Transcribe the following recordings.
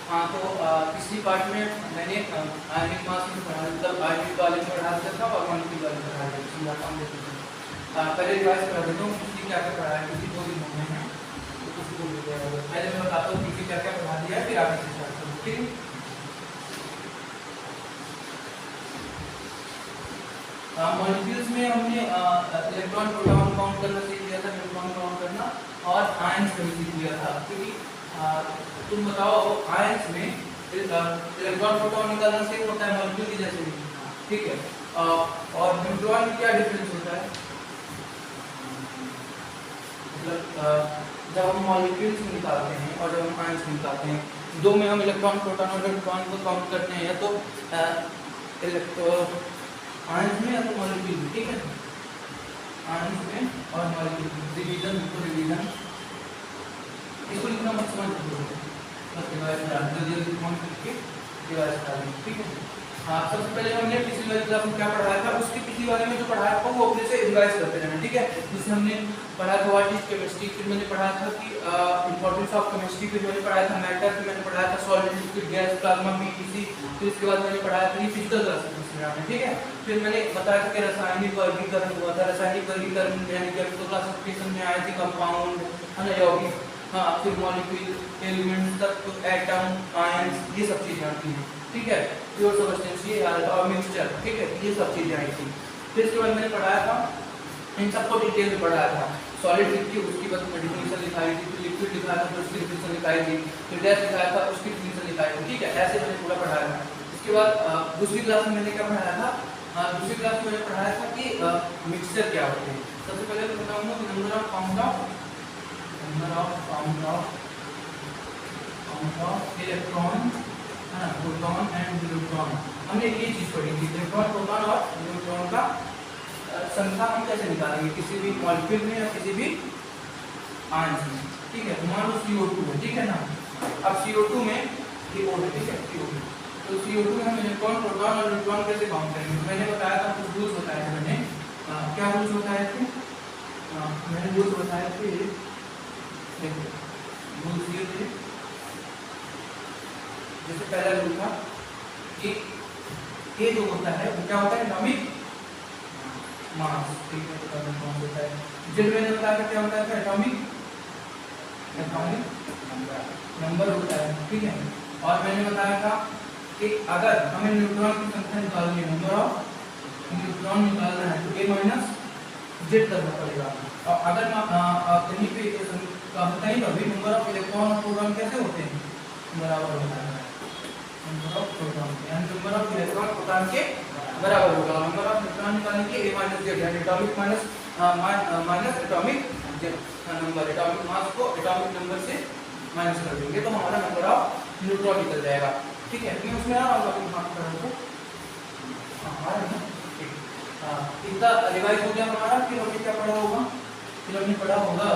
हाँ तो पिछली पार्ट में मैंने आयनिक मास में पढ़ा, मतलब आयनिक वाले में पढ़ा दिया था और मॉलिक्यूल वाले में पढ़ा दिया, समझाता हूँ देखो। पहले रिवाइज करा देता हूँ पिछली क्या क्या पढ़ा है, क्योंकि 2 दिन हो गए हैं तो किसी को भूल गया होगा। पहले मैं बताता हूँ पिछली क्या क्या पढ़ा दिया है, फिर आगे से स्टार्ट करूँ, ठीक है। मॉलिक्यूल्स में हमने इलेक्ट्रॉन प्रोटॉन काउंट करना सीख लिया था, न्यूट्रॉन काउंट करना और आयंस भी सीख लिया था, क्योंकि तुम बताओ आयंस में इलेक्ट्रॉन प्रोटॉन निकालना सेम होता है मॉलिक्यूल की जैसे भी, ठीक है। और न्यूट्रॉन में क्या डिफरेंस होता है, मतलब जब हम मॉलिक्यूल्स निकालते हैं और जब हम आयंस निकालते हैं, दो में हम इलेक्ट्रॉन प्रोटॉन और न्यूट्रॉन को काउंट करते हैं, या तो इलेक्ट्रॉन आयंस में या तो मॉलिक्यूल में, ठीक है। आयंस में और मॉलिक्यूल में डिवीजन, डिवीजन इसको लिखना मत समझ लो, बस डिवाइड डाल दो, जल्दी कौन करके डिवाइड डाल दो, ठीक है। हाँ, सबसे पहले हमने पिछली वाली क्लास में क्या पढ़ाया था, उसकी पिछली वाले में जो पढ़ाया था वो अपने से रिवाइज करते रहना, ठीक है। जिससे हमने पढ़ा था व्हाट इज केमिस्ट्री, फिर मैंने पढ़ा था कि इंपॉर्टेंस ऑफ केमिस्ट्री, फिर मैंने पढ़ाया था मैटर, फिर मैंने पढ़ाया था solid, liquid, gas, plasma, PEC, फिर इसके बाद मैंने पढ़ाया था फिजिकल क्लास में, ठीक है। फिर मैंने बताया था कि रासायनिक वर्गीकरण हुआ था, रासायनिक वर्गीकरण यानी केमिकल क्लासिफिकेशन में आए थे कंपाउंड, है ना, यौगिक, हाँ, फिर मॉलिक्यूल, एलिमेंट्स तक, एटम, आयंस, ये सब चीजें आती हैं, ठीक है। प्योर सब्सटेंस ये और मिक्सचर, ठीक है, ये सब चीजें आई थी। फिर इसके बाद मैंने पढ़ाया था, इन सबको डिटेल में पढ़ाया था। सॉलिड लिखी, उसकी बाद में डिफिनेशन लिखाई थी, फिर लिक्विड लिखाया था, फिर उसकी डिफिनेशन लिखाई थी, फिर गैस लिखाया था, उसकी डिफिनेशन लिखाई थी, ठीक है। ऐसे मैंने पूरा पढ़ाया था। इसके बाद दूसरी क्लास में मैंने क्या पढ़ाया था, दूसरी क्लास में मैंने पढ़ाया था कि मिक्सचर क्या होते हैं। सबसे पहले तो बताऊंगा कि नंबर ऑफ इलेक्ट्रॉन, है ना, प्रोटॉन एंड न्यूट्रॉन, हमने ये चीज पढ़ी थी, इलेक्ट्रॉन, प्रोटॉन और न्यूट्रॉन का संख्या हम कैसे निकालेंगे किसी भी मॉलिक्यूल में या किसी भी आयंस में, ठीक है। मान लो CO2 है, ठीक है ना। अब CO2 में ये O है, ठीक है, CO2, तो CO2 में हम इलेक्ट्रॉन, प्रोटॉन और न्यूट्रॉन कैसे काउंट करेंगे। मैंने बताया था कुछ रूल्स बताए थे मैंने, क्या रूल्स बताए थे, मैंने रूल्स बताए थे, देखो रूल्स ये थे, जैसे पहला रूल था कि ये जो होता है वो क्या होता है, एटॉमिक मास, ठीक है, तो कौन होता है, जिन मैंने बताया क्या होता है, एटॉमिक नंबर होता है, ठीक है। और मैंने बताया था कि अगर हमें न्यूट्रॉन की संख्या निकालनी है, नंबर ऑफ न्यूट्रॉन निकालना है, तो A माइनस जेड करना पड़ेगा। और अगर कहीं पे कहीं पर भी नंबर ऑफ इलेक्ट्रॉन और प्रोटॉन कैसे होते हैं, बराबर होता है, नंबर ऑफ प्रोटॉन यानी नंबर ऑफ इलेक्ट्रॉन प्रोटॉन के बराबर होगा। नंबर ऑफ इलेक्ट्रॉन निकालने के A माइनस जेड यानी atomic minus atomic number, atomic mass को एटॉमिक नंबर से माइनस कर देंगे तो हमारा नंबर ऑफ न्यूट्रॉन निकल जाएगा, ठीक है। मैं उसमें आ रहा हूँ मार्क करो तो आ रहा है, ठीक। इतना रिवाइज हो गया हमारा। फिर हमने क्या पढ़ा होगा, फिर हमने पढ़ा होगा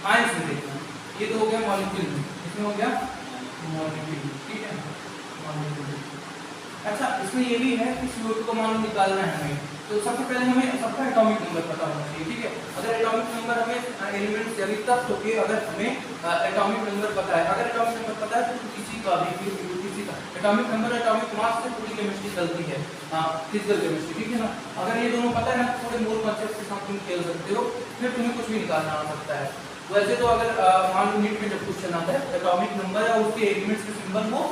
आयंस में देखना, ये तो हो गया मॉलिक्यूल में, इसमें हो गया मॉलिक्यूल, ठीक है, मॉलिक्यूल। अच्छा, इसमें ये भी है कि CO2 को मान निकालना है हमें, तो सबसे पहले हमें सबका एटॉमिक नंबर पता होना चाहिए, ठीक है। अगर एटॉमिक नंबर हमें एलिमेंट्स यानी तब तो कि अगर हमें एटॉमिक नंबर पता है, अगर एटॉमिक नंबर पता है तो किसी का भी किसी का एटॉमिक नंबर एटॉमिक मास से पूरी केमिस्ट्री चलती है, फिजिकल केमिस्ट्री, ठीक है ना। अगर ये दोनों पता है ना, थोड़े मोल कॉन्सेप्ट के साथ तुम खेल सकते हो, फिर तुम्हें कुछ भी निकालना आ सकता है। वैसे तो अगर मान लो नीट में जब क्वेश्चन आता है एटॉमिक नंबर या उसके एलिमेंट्स के सिंबल वो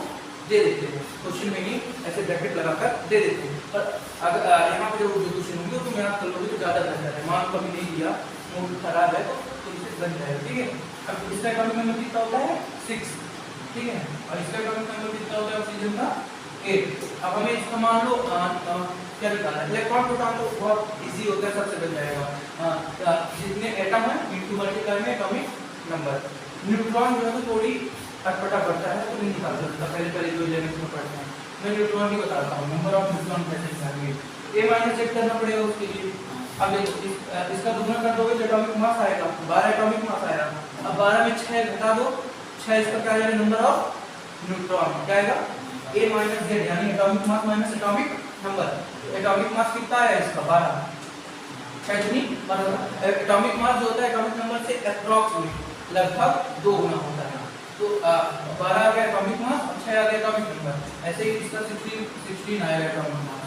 दे देते हैं, क्वेश्चन में ही ऐसे ब्रैकेट लगाकर दे देते हैं, पर अगर यहाँ पे जो क्वेश्चन होंगे तो मैं आप कर लोगे तो ज़्यादा बेहतर है। मान कभी नहीं दिया, मूड खराब है तो तुमसे बन जाएगा, ठीक है। अब इसका एटॉमिक नंबर कितना होता है 6, ठीक है, और इसका एटॉमिक नंबर कितना होता है ऑक्सीजन का 8। अब हमें इसका मान लो क्या निकालना है, इलेक्ट्रॉन प्रोटॉन तो बहुत इजी होता है, सबसे बन जाएगा। जितने एटम है इनटू मल्टीप्लाई में एटॉमिक नंबर। न्यूट्रॉन जो है तो थोड़ी अटपटा पड़ता है तो नहीं निकाल सकता, पहले जो इलेवेंथ में पढ़ते हैं। मैं न्यूट्रॉन की बताता हूँ, नंबर ऑफ न्यूट्रॉन कैसे निकालेंगे, A माइनस चेक करना पड़ेगा उसके लिए। अब देखो इसका दुगना कर दोगे तो एटॉमिक मास आएगा 12, एटॉमिक मास आएगा। अब 12 में 6 घटा दो, 6 इसका क्या आएगा, नंबर ऑफ न्यूट्रॉन क्या आएगा, A माइनस जेड यानी atomic mass minus atomic number. Atomic mass कितना है इसका 12, एटॉमिक मास जो होता है एटॉमिक नंबर से अप्रॉक्सीमेट लगभग 2 गुना होता है। तो 12 आ गया एटॉमिक मास, 6 आ गया एटॉमिक नंबर, ऐसे ही इसका 16 आएगा एटॉमिक मास,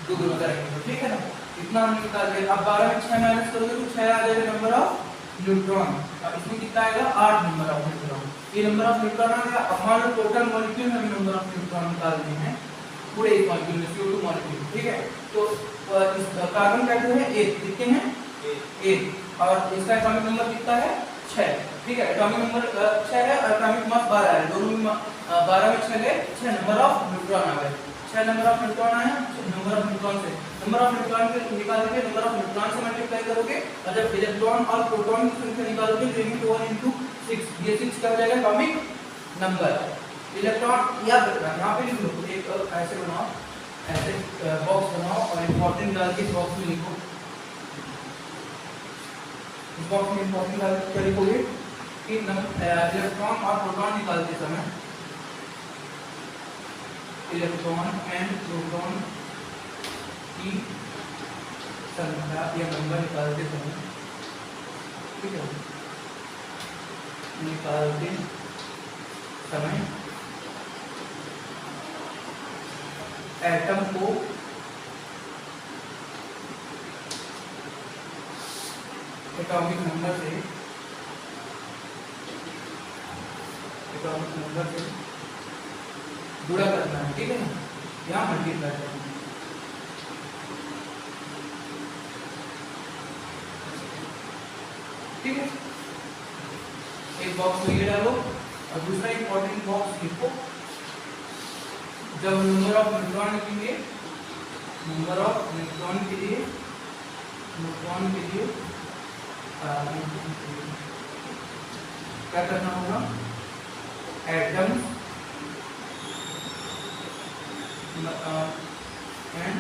दो ग्रुप करेंगे तो ठीक है ना, इतना हम निकाल के। अब 12 में 6 माइनस करोगे तो 6 आ जाएगा नंबर ऑफ न्यूट्रॉन। अब इसमें कितना आएगा 8 नंबर ऑफ न्यूट्रॉन, ये नंबर ऑफ न्यूट्रॉन आ गया। अब मान लो टोटल मॉलिक्यूल में नंबर ऑफ न्यूट्रॉन निकालने हैं पूरे एक मॉलिक्यूल में, CO2 मॉलिक्यूल, ठीक है। तो इस कार्बन का जो है 1 कितने हैं 1, और इसका एटॉमिक नंबर कितना है 6, ठीक है। एटॉमिक नंबर 6 है और एटॉमिक मास 12 है, दोनों में 12 में 6 गए, 6 नंबर ऑफ न्यूट्रॉन आ गए, 6 नंबर ऑफ न्यूट्रॉन आया। नंबर ऑफ न्यूट्रॉन से नंबर ऑफ न्यूट्रॉन के निकालोगे, नंबर ऑफ न्यूट्रॉन से मल्टीप्लाई करोगे, और जब इलेक्ट्रॉन और प्रोटॉन की संख्या निकालोगे तो ये 1 * 6, ये 6 क्या हो जाएगा एटॉमिक नंबर। इलेक्ट्रॉन याद रखना, यहाँ पे लिख लो, एक ऐसे बनाओ, ऐसे बॉक्स बनाओ और इंपॉर्टेंट डाल के बॉक्स में लिखो। इस बॉक्स में इंपॉर्टेंट डाल के लिखोगे कि इलेक्ट्रॉन और प्रोटॉन निकालते समय, इलेक्ट्रॉन एंड प्रोटॉन की संख्या या नंबर निकालते समय, ठीक है, निकालते समय एटम को एटॉमिक नंबर से गुणा करना है, ठीक है ना, यहाँ मल्टीप्लाई करना है, ठीक है। एक बॉक्स में ये डालो और दूसरा इंपॉर्टेंट बॉक्स लिखो। जब नंबर ऑफ न्यूट्रॉन लिखेंगे, नंबर ऑफ न्यूट्रॉन के लिए क्या करना होगा, atom and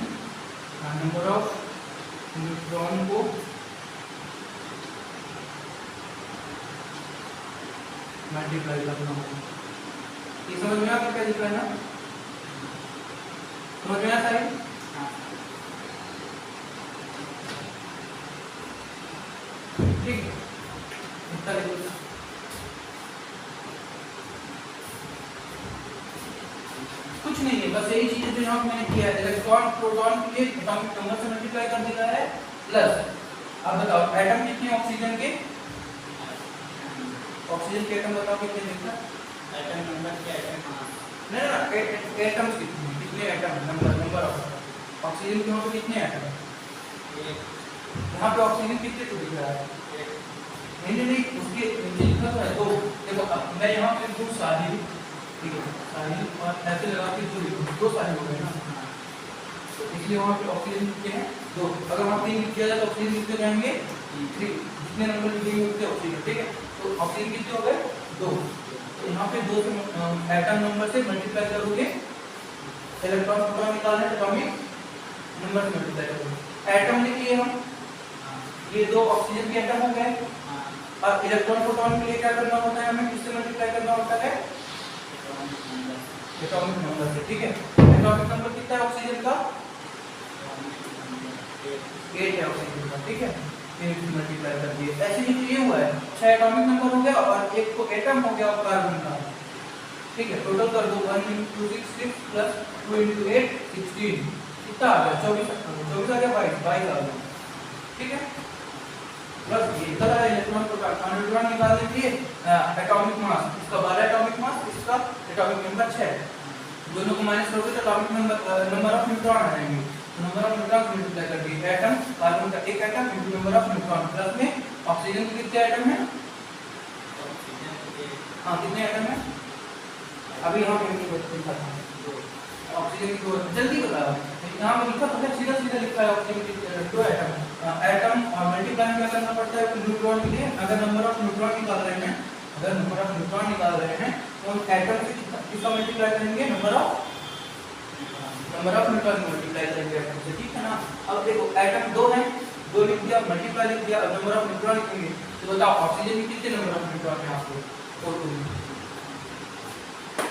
number of neutron को मल्टीप्लाई करना होगा। ये समझ में आपको क्या दिख रहा है ना, समझ में आता है? ठीक है, कुछ नहीं है, बस यही चीजें जो यहाँ मैंने किया है। इलेक्ट्रॉन प्रोटॉन के लिए एटॉमिक नंबर से मल्टीप्लाई कर दिया है, प्लस अब बताओ एटम कितने ऑक्सीजन के, ऑक्सीजन के एटम बताओ कितने लिखना, एटम नंबर के एटम नहीं एटम कितने एटम नंबर ऑफ ऑक्सीजन के, वहाँ पे कितने एटम है, यहाँ पे ऑक्सीजन कितने तो दिख रहा है, नहीं उसके नीचे लिखा तो है। तो देखो मैं यहाँ पे दो साहिल, ठीक है, साहिल और ऐसे लगा के दो साहिल हो गए ना, तो इसलिए वहाँ पे ऑक्सीजन कितने हैं 2। अगर वहाँ 3 लिख दिया जाए तो ऑक्सीजन कितने जाएंगे 3, जितने नंबर लिखेंगे उतने ऑक्सीजन, ठीक है। तो ऑक्सीजन कितने हो गए 2, तो यहाँ पे 2 से एटम नंबर से मल्टीप्लाई करोगे, इलेक्ट्रॉन प्रोटॉन निकालना है एटॉमिक नंबर से मल्टीप्लाई करोगे। एटम लिखिए हम, ये 2 ऑक्सीजन के एटम हो गए, और इलेक्ट्रॉन प्रोटॉन के लिए क्या करना होता है, हमें किससे मल्टीप्लाई करना होता है, एटॉमिक नंबर से, ठीक है। एटॉमिक नंबर कितना है ऑक्सीजन का 8 है ऑक्सीजन का, ठीक है, 8 से मल्टीप्लाई कर दिए। ऐसे ही ये हुआ है 6 एटॉमिक नंबर हो गया और एक को एटम हो गया कार्बन का, ठीक है। टोटल कर दो 1 * 6 6 प्लस 2 * 8 16, कितना आ गया 24 आ गया, 22 आ गया, ठीक है। प्लस ये इधर है इलेक्ट्रॉन प्रोटॉन न्यूट्रॉन निकालने के लिए एटॉमिक मास, इसका 12 एटॉमिक मास, इसका एटॉमिक नंबर 6, दोनों को माइनस करोगे तो एटॉमिक नंबर ऑफ न्यूट्रॉन आ जाएंगे। तो नंबर ऑफ न्यूट्रॉन को मल्टीप्लाई कर दिए, एटम कार्बन का एक atom into number of neutron, plus में ऑक्सीजन के कितने एटम है, हां कितने एटम है, अभी यहाँ पे लिखा था ऑक्सीजन की 2, जल्दी बताओ, यहाँ पे लिखा था सीधा लिखा है ऑक्सीजन की 2 एटम और मल्टीप्लाई क्या करना पड़ता है न्यूट्रॉन के लिए। अगर नंबर ऑफ न्यूट्रॉन निकाल रहे हैं, तो हम एटम से किसका मल्टीप्लाई करेंगे, नंबर ऑफ न्यूट्रॉन मल्टीप्लाई करेंगे एटम से, ठीक है ना। अब देखो एटम 2 है, 2 लिख दिया, मल्टीप्लाई लिख दिया, अब नंबर ऑफ न्यूट्रॉन लिखेंगे, तो बताओ ऑक्सीजन में कितने नंबर ऑफ न्यूट्रॉन है आपको,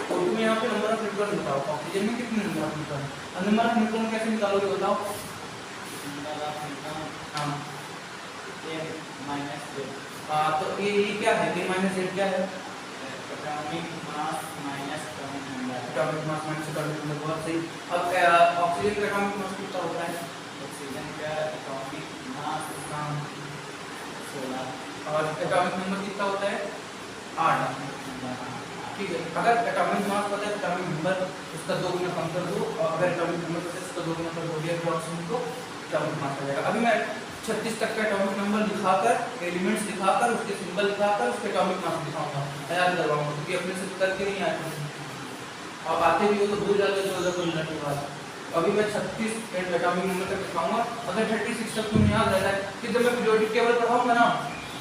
O2 में यहाँ पे नंबर ऑफ न्यूट्रॉन बताओ, ऑक्सीजन में कितने नंबर ऑफ न्यूट्रॉन है, और नंबर ऑफ न्यूट्रॉन कैसे निकालोगे बताओ, नंबर ऑफ न्यूट्रॉन हां a - 8, तो ये क्या है, a - 8 क्या है, atomic mass minus atomic number. Atomic mass minus atomic number, बहुत सही। अब ऑक्सीजन का एटॉमिक मास कितना होता है? ऑक्सीजन का एटॉमिक मास 16 और एटॉमिक नंबर कितना होता है? 8। ठीक है, अगर एटॉमिक मास पता है एटॉमिक नंबर उसका 2 गुना कम कर दो, और अगर एटॉमिक नंबर पता है उसका 2 गुना कर दो, ये ऑक्सीजन को एटॉमिक मास आ जाएगा। अभी मैं 36 तक का एटॉमिक नंबर दिखाकर, एलिमेंट्स दिखाकर, उसके सिंबल दिखाकर उसके एटॉमिक मास दिखाऊंगा, याद करवाऊंगा, क्योंकि अपने से करके नहीं आते आप आते भी हो तो भूल जाते हो 2 मिनट के बाद। अभी मैं 36 एटॉमिक नंबर तक दिखाऊंगा। अगर 36 तक तुम्हें याद रहता है कि जब मैं पीरियोडिक टेबल पढ़ाऊंगा ना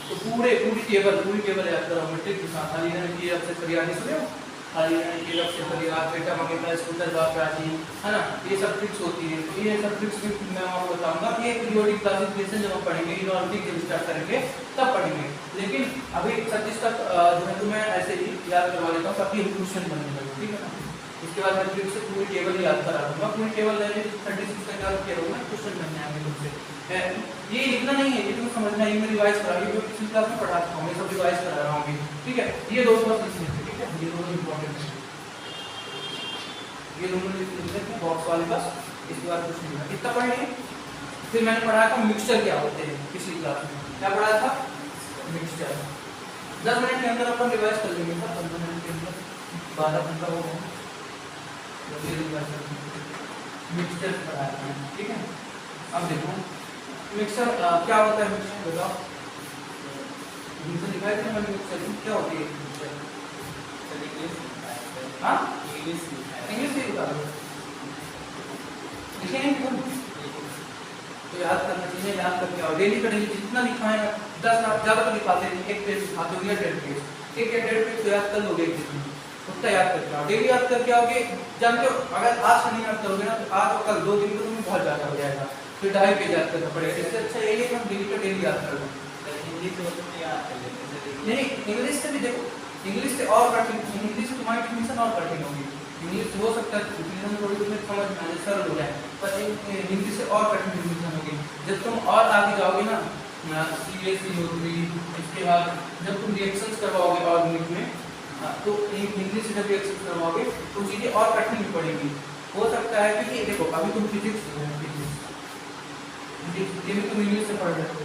तो पूरी टेबल याद करो मैट्रिक के साथ। हाली रहने की सबसे परियादी सुने हो, हाली रहने की सबसे परियाद बेटा मंगेता स्कूटर बाप राजी, है ना, ये सब ट्रिक्स होती है। ये सब ट्रिक्स भी मैं आपको बताऊंगा। ये पीरियोडिक क्लासिफिकेशन जब हम पढ़ेंगे, इनऑर्डरिक जब स्टार्ट करेंगे तब पढ़ेंगे। लेकिन अभी 36 तक जो है तो मैं ऐसे ही याद करवा लेता हूँ ताकि इंक्लूशन बनने लगे, ठीक है ना। इसके बाद मैं ट्रिक से पूरी टेबल याद करा दूंगा। पूरी टेबल ले 36 तक याद किया होगा, क्वेश्चन बनने आएंगे तुमसे। ये लिखना नहीं है, ये तुम्हें समझना है, ये मैं रिवाइज करा, ये पिछली क्लास में पढ़ाता हूँ, ये सब रिवाइज करा रहा हूँ अभी, ठीक है। ये दोनों बस लिखने थे, ठीक है, ये दोनों इंपॉर्टेंट है, ये दोनों लिखने थे बॉक्स वाले बस। इसके बाद कुछ नहीं है, इतना पढ़ लिए। फिर मैंने पढ़ाया था मिक्सचर क्या होते हैं पिछली क्लास में। क्या पढ़ाया था? मिक्सचर। 10 मिनट के अंदर अपन रिवाइज कर लेंगे सर, 15 मिनट के अंदर 12 घंटा हो गया। मिक्सचर पढ़ाया था, ठीक है। अब देखो मिक्सर क्या होता है, मिक्सर बताओ। मिक्सर दिखाई थे मैंने, मिक्सर क्या होती है मिक्सर? हाँ इंग्लिश से बता दो, लिखे नहीं तुम तो याद करना चाहिए, याद करके आओ। डेली का डेली जितना लिखाएं 10 आप ज़्यादा तो लिखाते नहीं, 1 पेज लिखाते हो या 1.5 पेज, 1 या 1.5 पेज तो याद कर लोगे एक दिन में, उतना याद करके आओ। डेली याद करके आओगे, जानते हो अगर आज से नहीं याद करोगे ना तो आज और कल 2 दिन तो तुम्हें बहुत ज़्यादा हो जाएगा, फिर 2.5 पेज याद करना पड़ेगा। इससे अच्छा यही है कि हम डेली का डेली याद कर लो। हिंदी तो याद कर लेते नहीं, इंग्लिश से भी देखो, इंग्लिश से और कठिन, इंग्लिश से तुम्हारी डिफिनेशन और कठिन होगी। इंग्लिश हो सकता है डिफिनेशन थोड़ी तुम्हें समझ में आने सरल हो जाए, पर हिंदी से और कठिन डिफिनेशन होगी। जब तुम और आगे जाओगे ना, सीरियसली होगी, इसके बाद जब तुम रिएक्शंस करवाओगे ऑर्गेनिक में, तो इंग्लिश से जब रिएक्शन करवाओगे तो चीज़ें और कठिन भी पड़ेगी। हो सकता है क्योंकि देखो अभी तुम फिजिक्स ये भी तुम इंग्लिश से पढ़ रहे हो,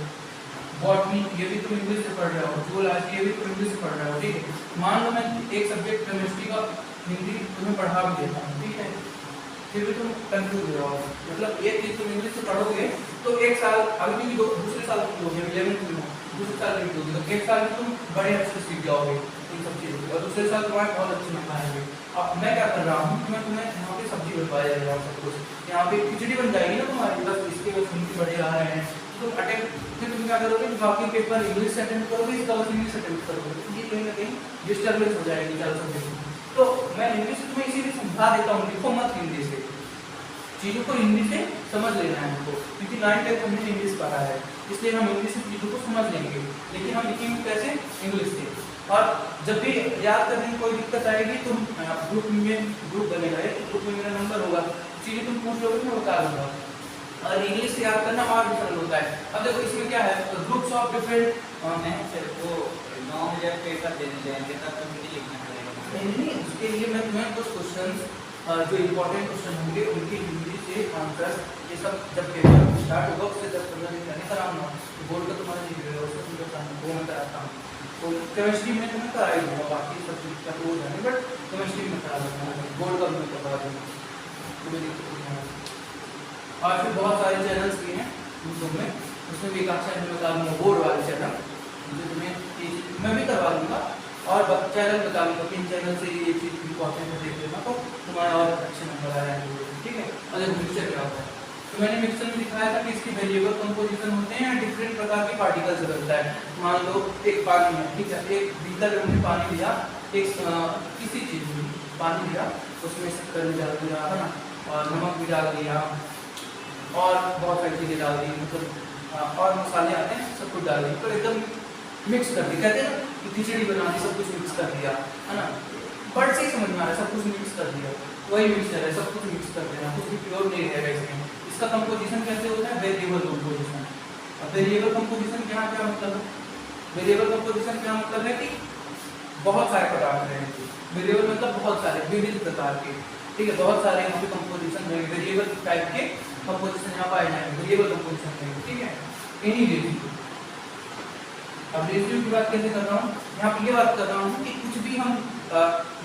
बॉटनी ये भी तुम इंग्लिश से पढ़ रहे हो, जूलॉजी ये भी तुम इंग्लिश से पढ़ रहे हो, ठीक है। मान लो मैं एक सब्जेक्ट केमिस्ट्री का हिंदी तुम्हें पढ़ा भी देता हूँ, ठीक है, फिर भी तुम कंफ्यूज हो जाओगे। मतलब एक चीज तुम इंग्लिश से पढ़ोगे तो 1 साल अभी भी दूसरे साल तुम लोगे 11th में, दूसरे साल में लोगे तो 1 साल में तुम बड़े अच्छे से सीख जाओगे इन सब चीज़ों को, और दूसरे साल तुम्हारे बहुत अच्छे नंबर आएंगे। अब मैं क्या कर रहा हूँ, मैं तुम्हें यहाँ पे सब्जी बनवाया जा रहा हूँ, सब कुछ यहाँ पे खिचड़ी बन जाएगी ना तुम्हारी, बस इसके बस हिंदी बढ़े आ रहे हैं, तुम अटेम्प्ट, फिर तुम क्या करोगे, बाकी पेपर इंग्लिश से अटेम्प्ट करोगे, इसका बस इंग्लिश अटेम्प्ट करोगे, ये कहीं ना कहीं डिस्टर्बेंस हो जाएगी चार सब्जेक्ट में। तो मैं इंग्लिश से तुम्हें इसीलिए समझा देता हूँ, लिखो मत हिंदी से, चीज़ों को हिंदी से समझ लेना है हमको, क्योंकि 9th तक हमने इंग्लिश पढ़ा है, इसलिए हम इंग्लिश से चीज़ों को समझ लेंगे, लेकिन हम लिखेंगे कैसे, इंग्लिश से। और जब भी याद करने में कोई दिक्कत आएगी तुम ग्रुप बनेगा, ग्रुप में मेरा नंबर होगा, चीज़ें तुम पूछ लोगे मैं बता दूंगा। और इंग्लिश से याद करना और भी सरल होता है। अब देखो इसमें क्या है, ग्रुप्स ऑफ डिफरेंट नहीं सर, वो 9000 पेपर देने जाएंगे तब तो हिंदी लिखना पड़ेगा। नहीं, उसके लिए मैं तुम्हें कुछ क्वेश्चन जो इम्पोर्टेंट क्वेश्चन होंगे उनकी हिंदी से आंसर, ये सब जब पेपर स्टार्ट होगा उससे 10-15 दिन पहले कराऊंगा, तो बोर्ड का तुम्हारा नहीं मिलेगा, उसको तुम बताना वो मैं कराता हूँ। तो केमिस्ट्री में तुम्हें करा ही दूँगा, बाकी सब्जेक्ट का तो हो जाए, बट केमिस्ट्री में करा दूँगा, बोर्ड का भी करवा दूँगा, तुम्हें दिक्कत नहीं है। और फिर बहुत सारे चैनल्स भी हैं यूट्यूब में, उसमें भी एक अच्छा चैनल बता दूँगा, बोर्ड वाले चैनल जो तुम्हें मैं भी करवा दूँगा, और चैनल बता दूँगा किन चैनल से ये चीज़ इंपॉर्टेंट है देख लेना, तो तुम्हारे और अच्छे नंबर आ जाएंगे, ठीक है। अगर मिक्सचर क्या होता है, तो मैंने मिक्सचर में दिखाया था कि इसकी वेरिएबल कंपोजिशन होते हैं, डिफरेंट प्रकार के पार्टिकल से बनता है। मान लो एक पानी है, ठीक है, एक बीकर में हमने पानी लिया, एक किसी चीज़ में पानी लिया, उसमें शक्कर भी डाल दिया, है ना, और नमक भी डाल दिया, और बहुत सारी चीज़ें डाल दी, मतलब और मसाले आते हैं सब कुछ डाल दिए, तो एकदम मिक्स कर दी, कहते हैं ना कि खिचड़ी बना दी, सब कुछ मिक्स कर दिया, है ना, बट से ही समझ में आ रहा है, सब कुछ मिक्स कर दिया, वही मिक्सचर है, सब कुछ मिक्स कर देना, कुछ भी प्योर नहीं रहेगा इसमें। इसका कंपोजिशन कैसे होता है, वेरिएबल कंपोजिशन। अब वेरिएबल कंपोजिशन क्या क्या मतलब है, वेरिएबल कंपोजिशन क्या मतलब है कि बहुत सारे पदार्थ रहेंगे। वेरिएबल मतलब बहुत सारे, विविध प्रकार के, ठीक है, बहुत सारे यहाँ पे कंपोजिशन रहेंगे, वेरिएबल टाइप के कंपोजिशन यहाँ पाए जाएंगे, वेरिएबल कंपोजिशन रहेंगे, ठीक है। इन्हीं रेशियो, अब रेशियो की बात कैसे कर रहा हूँ, यहाँ पे ये बात कर रहा हूँ कि कुछ भी हम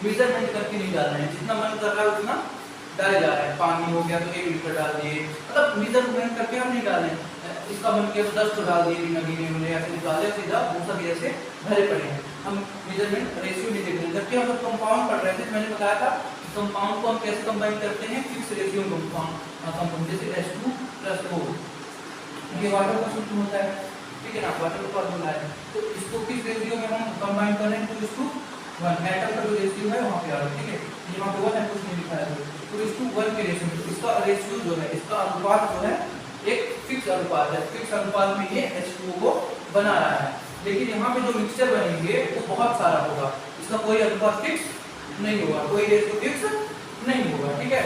मेजरमेंट करके नहीं डाल रहे हैं, जितना मन कर रहा है उतना डाले जा रहे हैं। पानी हो गया तो 1 लीटर डाल दिए, मतलब मेजरमेंट करके हम नहीं डाल रहे हैं। इसका मन किया तो 10 तो डाल दिए, नगीने में ऐसे निकाले सीधा, वो सब ऐसे भरे पड़े हैं। हम मेजरमेंट रेशियो नहीं देख रहे हैं। जबकि हम कंपाउंड पढ़ रहे थे, मैंने बताया था कंपाउंड को हम कैसे कंबाइन करते हैं, फिक्स रेशियो कंपाउंड, जैसे H2+O, ये वाटर का सूत्र होता है, ठीक है ना, वाटर का फॉर्मूला है। तो इसको किस रेशियो में हम कंबाइन कर रहे हैं, 2:1, एटम का जो रेशियो है वहां पे आ रहा है, ठीक है। यहाँ पे 1 है, कुछ नहीं लिखा है, 2:1 के रेशियो में इसका रेशियो जो है, इसका अनुपात जो है एक फिक्स अनुपात है, फिक्स अनुपात में ये H2O को बना रहा है। लेकिन यहाँ पे जो मिक्सचर बनेंगे वो बहुत सारा होगा, इसका कोई अनुपात फिक्स नहीं होगा, कोई रेशियो फिक्स नहीं होगा, ठीक है।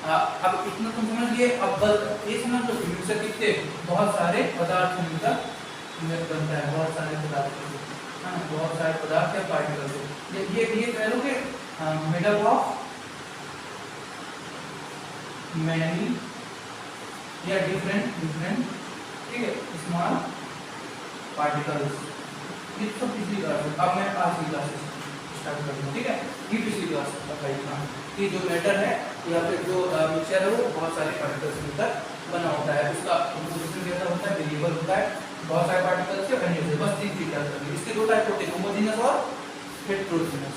अब इतना तुम समझ लिए। अब ये समझ लो मिक्सचर कितने बहुत सारे पदार्थ मिलकर बनता है, बहुत सारे पदार्थ, है ना, बहुत सारे पदार्थ या पार्टिकल्स। ये कह लो कि मेड अप ऑफ मैनी या डिफरेंट, ठीक है, स्मॉल पार्टिकल्स। ये सब पिछली क्लास, अब मैं आज की क्लास स्टार्ट करूँगा, ठीक है। ये पिछली क्लास बताइए कि जो मैटर है या फिर जो मिक्सचर है वो बहुत सारे पार्टिकल्स मिलकर बना होता है, उसका कंपोजिशन कैसा होता है, वेरिएबल होता है, बहुत सारे पार्टिकल्स या वेरिएबल, बस 3 चीज याद रखिए। इसके 2 टाइप होते हैं, होमोजेनस और हेटेरोजेनस।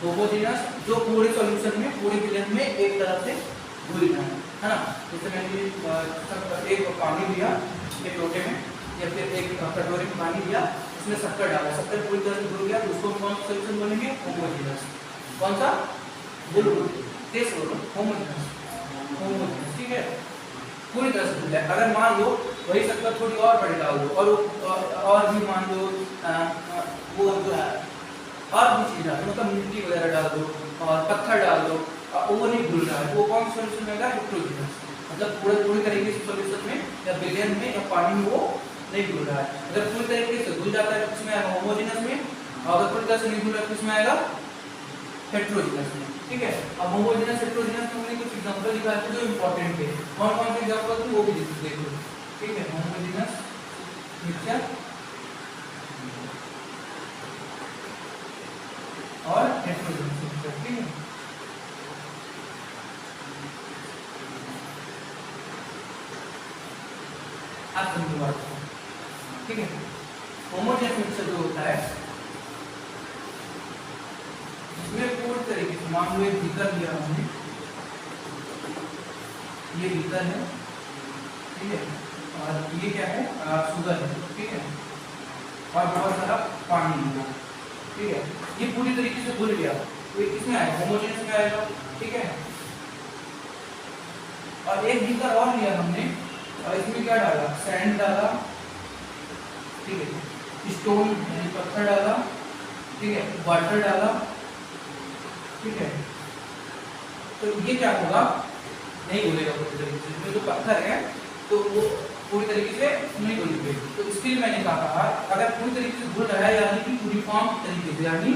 होमोजेनस जो पूरे सॉल्यूशन में, पूरे विलेन में एक तरफ से घुल जाए, है ना। जैसे मैंने एक पानी लिया एक लोटे में, या फिर एक कटोरे में पानी लिया, उसमें शक्कर डाला, शक्कर पूरी तरह से घुल गया, तो उसको कौन सा सॉल्यूशन बोलेंगे, होमोजेनस। कौन सा, बोलो तेज बोलो, होमोजेनस, ठीक है, पूरी तरह से घुल जाए। अगर मान लो वही शक्कर थोड़ी और बड़ी डाल दो और भी मान लो वो जो है और भी चीज डाल दो, मतलब मिट्टी वगैरह डाल दो और पत्थर डाल दो, वो नहीं घुल रहा है, वो कौन सा सॉल्यूशन रहेगा, हेटेरोजेनस। मतलब पूरी तरीके से सॉल्यूशन में या विलेन में या पानी में वो नहीं घुल रहा है। अगर पूरी तरीके से घुल जाता है किसमें आएगा, होमोजेनस में, और अगर पूरी तरह से नहीं घुल रहा है किसमें आएगा, हेटेरोजेनस में, ठीक है। अब होमोजेनस हेटेरोजेनस में मैंने कुछ एग्जांपल दिखाए थे जो इंपॉर्टेंट थे, कौन कौन से एग्जांपल थे वो भी देख लो, ठीक है। होमोजेनस मिक्सचर और हेटेरोजेनस मिक्सचर, ठीक है। आप समझो बात को, ठीक है। होमोजेनस मिक्सचर जो होता है इसमें पूरी तरीके से, मान लो एक बीकर लिया हमने, ये बीकर है, ठीक है, और ये क्या है, शुगर है, ठीक है, और बहुत सारा पानी लिया, ठीक है। ये पूरी तरीके से घुल गया, तो ये किसमें आएगा, होमोजेनस में आएगा, ठीक है। और एक बीकर और लिया हमने, और इसमें क्या डाला, सैंड डाला, ठीक है, स्टोन यानी पत्थर डाला, ठीक है, वाटर डाला, ठीक है। तो ये क्या होगा, नहीं घुलेगा पूरी तरीके से, इसमें जो पत्थर है तो वो पूरी तरीके से नहीं घुलेंगे। तो इसके लिए मैंने कहा अगर पूरी तरीके से घुल रहा है यानी कि यूनिफॉर्म तरीके से, यानी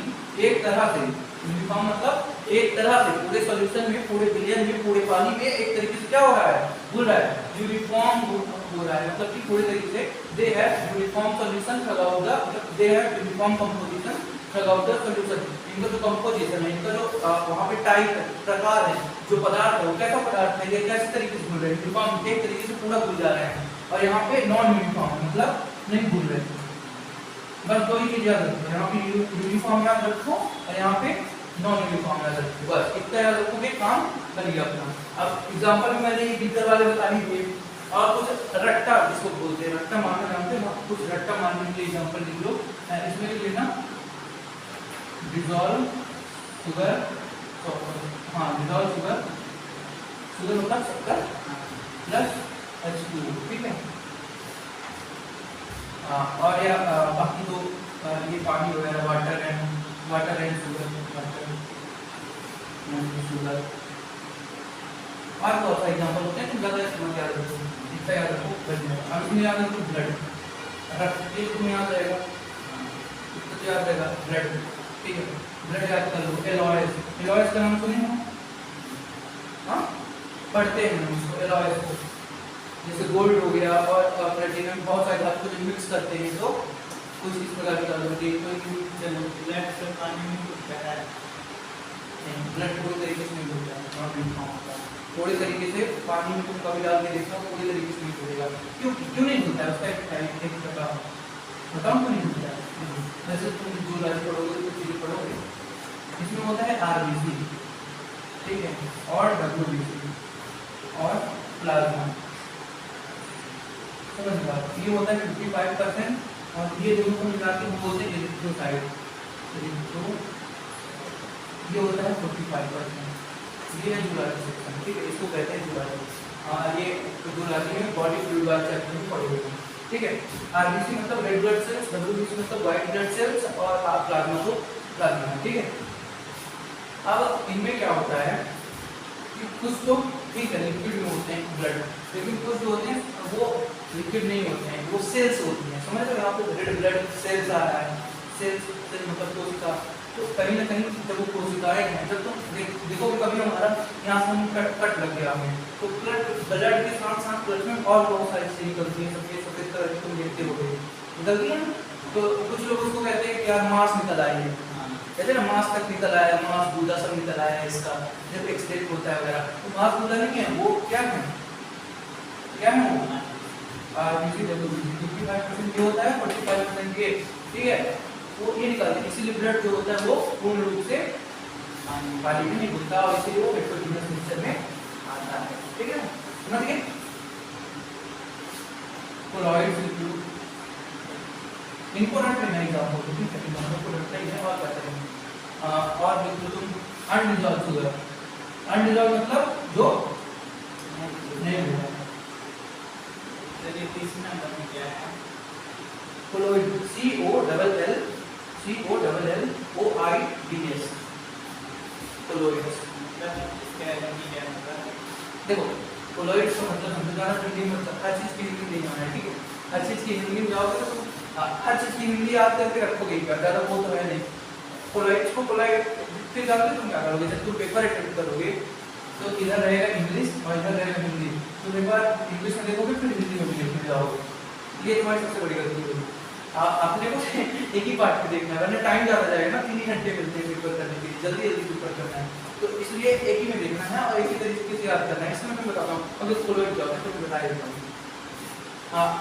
एक तरह से, यूनिफॉर्म मतलब एक तरह से पूरे सॉल्यूशन में, पूरे विलेन में, पूरे पानी में एक तरीके से क्या हो रहा है, घुल रहा है, यूनिफॉर्म हो रहा है, मतलब कि पूरी तरीके से दे है यूनिफॉर्म सॉल्यूशन थ्रू द, दे है uniform composition through the solution. इनका जो कंपोजिशन है, इनका जो वहाँ पे टाइप प्रकार है, जो पदार्थ है वो कैसा पदार्थ है, ये कैसे तरीके से घुल रहे हैं, यूनिफॉर्म एक तरीके से पूरा घुल जा रहे हैं, और यहाँ पे नॉन यूनिफॉर्म मतलब नहीं घुल रहे। बस दो ही चीज याद रखो, यहाँ पे यूनिफॉर्म याद रखो और यहाँ पे नॉन यूनिफॉर्म याद रखो, बस इतना याद रखोगे काम बन गया अपना। अब एग्जांपल में मैंने ये बीकर वाले बता ही दिए, और कुछ रट्टा जिसको बोलते हैं, रट्टा मारना जानते हैं, कुछ रट्टा मारने के लिए एग्जांपल लिख लो। इसमें लिख लेना डिसॉल्व शुगर, हाँ डिसॉल्व शुगर, शुगर मतलब शक्कर प्लस H2O, ठीक है। और या बाकी तो ये पानी वगैरह, वाटर एंड शुगर, शुगर, और बहुत सारे एग्जांपल होते हैं, ज़्यादा समझ याद रखो, इतना याद रखो बन जाएगा। अब इसमें याद रखो ब्लड, रक्त, ये तुम्हें याद रहेगा, इसको याद रहेगा ब्लड, ठीक है, ब्लड याद कर लो, एलॉयस, एलॉयस का नाम सुने हो? हाँ, पढ़ते हैं हम उसको, एलॉयस को, जैसे गोल्ड हो गया और प्लेटिनम, बहुत सारे धातु को मिक्स करते हैं तो कुछ इस प्रकार की होती है। तो चलो ब्लड से पानी में कुछ बहता है, ब्लड पूरी तरीके से नहीं होता है, नॉट यूनिफॉर्म होता है, थोड़ी तरीके से पानी में तुम कभी डाल के देखना, पूरी तरीके से नहीं होगा। क्यों नहीं होता है? उसका एक बताओ, बताओ क्यों नहीं होता है? जैसे तुम जूलॉजी पढ़ोगे तो चीजें पढ़ोगे, इसमें होता है आरबीसी, ठीक है, और डब्ल्यूबीसी और प्लाज्मा, समझ लो ये होता है 55% और ये दोनों को मिला के हम बोलते हैं इलेक्ट्रोसाइट, ये होता है 45%, ये है जूलॉजी सेक्शन, ठीक है, इसको कहते हैं जूलॉजी। ये जूलॉजी में बॉडी फ्लूइड वाले चैप्टर में पढ़ोगे, ठीक है। आरबीसी मतलब रेड ब्लड सेल्स, डब्ल्यूबीसी मतलब व्हाइट ब्लड सेल्स और प्लाज्मा तो प्लाज्मा, ठीक है। अब इनमें क्या होता है कि कुछ तो ठीक है लिक्विड में होते हैं ब्लड, लेकिन कुछ जो होते हैं वो लिक्विड नहीं होते हैं, वो सेल्स होती हैं, समझ रहे हो? यहाँ पे रेड ब्लड सेल्स आ रहा है, सेल्स मतलब कोशिका, तो कहीं ना कहीं जब वो कोशिकाएं हैं, जब तुम देखोगे कभी हमारा यहाँ से हम कट लग गया हमें, तो ब्लड के साथ साथ ब्लड में और बहुत सारी चीजें निकलती हैं, सफेद सफेद कलर की तुम देखते हो निकलती है। तो कुछ लोग उसको कहते हैं कि यार मांस निकल आई है, कहते हैं ना मांस तक निकल आया, मांस गुदा सब निकल आया है इसका, जब एक्सीडेंट होता है वगैरह, तो मांस गुदा नहीं है, वो क्या है, क्या है वो आरबीसी डब्ल्यूबीसी, 55% ये होता है, 45% ये, ठीक है, वो ये निकालते हैं। इसीलिए ब्लड जो होता है वो पूर्ण रूप से पानी में नहीं घुलता और इसीलिए वो हेट्रोजीनियस मिक्सचर में आता है, ठीक है, समझ गए? कोलॉइड्स लिक्विड इनको रट लेना एग्जाम्पल, ठीक है, एग्जाम्पल को रटना ही है और क्या करेंगे। और जो तुम अनडिसॉल्व शुगर, अनडिसॉल्व मतलब जो नहीं हुआ, चलिए तीसरा नंबर में क्या है? Colloid, COLLOIDS, colloids. इसका क्या मतलब? देखो कोलॉइड्स का मतलब समझना हिंदी में, मतलब हर चीज की हिंदी नहीं आना है, ठीक है, हर चीज की हिंदी में जाओगे तो हर चीज की हिंदी याद करके रखोगे, ज्यादा वो तो है नहीं। कोलॉइड्स को कोलॉइड फिर जाके तुम क्या करोगे, जब तुम पेपर अटेम्प्ट करोगे तो इधर रहेगा इंग्लिश और इधर रहेगा हिंदी, तो एक बार इंग्लिश में देखोगे फिर हिंदी में भी लिखने जाओगे, ये तुम्हारी सबसे बड़ी गलती होगी। अपने को एक ही पार्ट पे देखना है, वरना टाइम ज़्यादा जाएगा ना, 3 ही घंटे मिलते हैं पेपर करने के लिए, जल्दी जल्दी पेपर करना है, तो इसलिए एक ही में देखना है और एक ही तरीके से याद करना है। इसमें मैं बताता हूँ, अगर कोलॉइड जाओ तो मैं बता देता हूँ।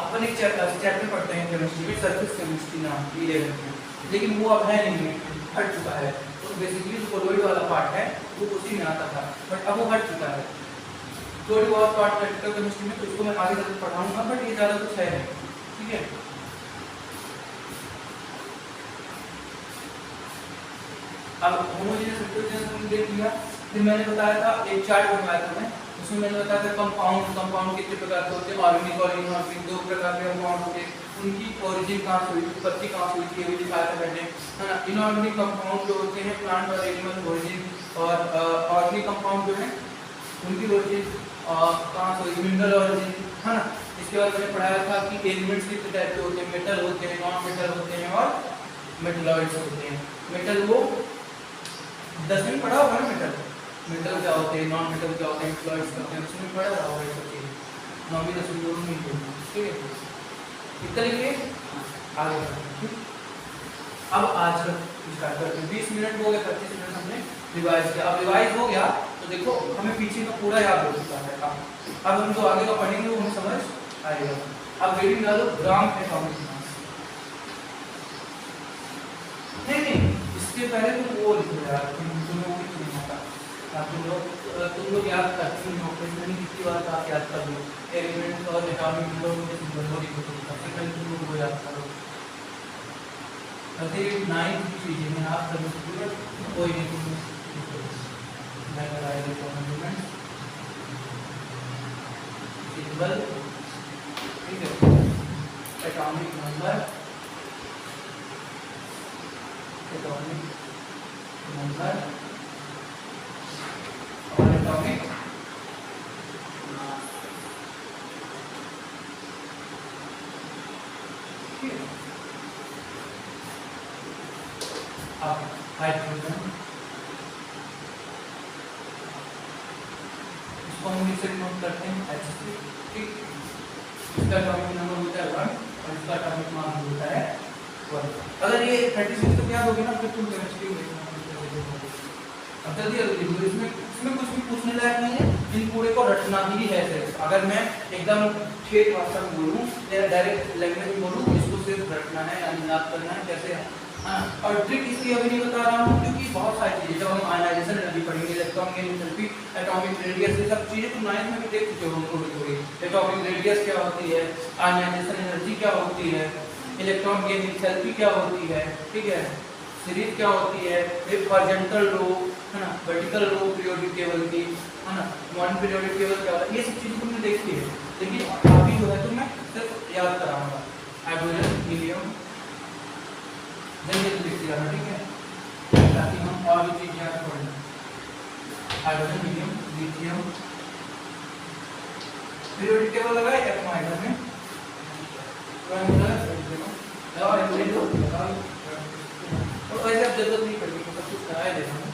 अपन एक चैप्टर पढ़ते हैं केमिस्ट्री में, सरफेस केमिस्ट्री नाम की 11th में, लेकिन वो अब है नहीं, हट चुका है, तो बेसिकली जो कोलॉइड वाला पार्ट है वो उसी में आता था, बट अब वो हट चुका है। थोड़ी बहुत पार्ट प्रैक्टिकल केमिस्ट्री में, तो उसको मैं आगे तक पढ़ाऊंगा, बट ये ज़्यादा कुछ है नहीं, ठीक है। अब होमोजेनियस हेटेरोजेनियस हमने देख लिया, फिर मैंने बताया था एक चार्ट बनवाया था मैं, उसमें मैंने बताया था कंपाउंड कितने प्रकार के होते हैं, ऑर्गेनिक और इनऑर्गेनिक, 2 प्रकार के कंपाउंड होते हैं, उनकी ओरिजिन कहाँ से हुई थी, उत्पत्ति कहाँ से हुई थी, ये भी दिखाया था मैंने, है ना। इनऑर्गेनिक कंपाउंड जो होते हैं प्लांट और एनिमल ओरिजिन, और ऑर्गेनिक कंपाउंड जो है उनकी ओरिजिन कहाँ से हुई, मिनरल ओरिजिन, है ना। इसके बाद मैंने पढ़ाया था कि एलिमेंट्स कितने टाइप के होते हैं, मेटल होते हैं, नॉन मेटल होते हैं और मेटलॉइड्स होते हैं। मेटल वो 10वीं में पढ़ा होगा ना, मेटल क्या होते हैं, नॉन मेटल क्या होते हैं, मेटलॉइड्स क्या होते हैं, उसमें पढ़ा रहा होगा ये सब चीजें, 9वीं 10वीं दोनों में ही, ठीक है। इतना लिखिए, आगे बढ़ते हैं। अब आज का स्टार्ट करते हैं, 20 मिनट हो गए, 25 मिनट हमने रिवाइज किया। अब रिवाइज हो गया तो देखो हमें पीछे का पूरा याद हो चुका है। अब हम जो आगे का पढ़ेंगे वो हमें समझ आएगा। अब वेटिंग डालो, ग्राम एटॉमिक मास, नहीं इसके पहले तुम वो लिखो यार, तुम्हें वो लिख नहीं आता, तुम लोग याद करते नहीं हो, मैंने कितनी बार आप याद कर लो, एलिमेंट्स और एटॉमिक नंबर के सिंबल लिखो, सबसे पहले तुम लोग वो याद करो। अरे 9th की चीजें हैं, आप कर लो, कोई नहीं, तुम मैं कराया देता हूँ एलिमेंट सिंबल, ठीक है, एटॉमिक नंबर, एटॉमिक नंबर और एटॉमिक मास, ठीक है। अब इसको हम इसे नोट करते हैं H3, ठीक। इसका एटॉमिक नंबर होता है 1 और इसका एटॉमिक मास होता है 1। अगर ये 36 तो क्या होगी ना, फिर तुम केमिस्ट्री में अब जल्दी जल्दी लिखो। इसमें कुछ भी पूछने लायक नहीं है, इन पूरे को रटना ही है सिर्फ। अगर मैं एकदम ठेठ भाषा में बोलूं या डायरेक्ट लैंग्वेज में बोलूं, इसको सिर्फ रटना है, यानी याद करना है कैसे है। हाँ, और ट्रिक इसलिए अभी नहीं बता रहा हूँ क्योंकि बहुत सारी चीजें जब हम आयनाइजेशन एनर्जी पढ़ेंगे, इलेक्ट्रॉन की एंथैल्पी, एटॉमिक रेडियस, ये सब चीजें तुम 9th में भी देख चुके हो थोड़ी। एटॉमिक रेडियस क्या होती है, आयनाइजेशन एनर्जी क्या होती है, इलेक्ट्रॉन की एंथैल्पी क्या होती है, ठीक है, सीरीज क्या होती है, एक हॉरिजॉन्टल रो है ना, वर्टिकल रो पीरियोडिक टेबल की है ना, नॉन पीरियोडिक टेबल क्या होता है, ये सब चीजें तुमने देखी है। लेकिन अभी जो है तो मैं सिर्फ याद कराऊंगा। हाइड्रोजन, हीलियम, जल्दी लिखते रहना, ठीक है, ताकि हम और भी चीजें याद कर लें। Hydrogen, helium, lithium, periodic table लगाए क्या तुम हाइड्रोजन में? और ऐसे अब जरूरत नहीं पड़ेगी, सब कुछ कराया देना है।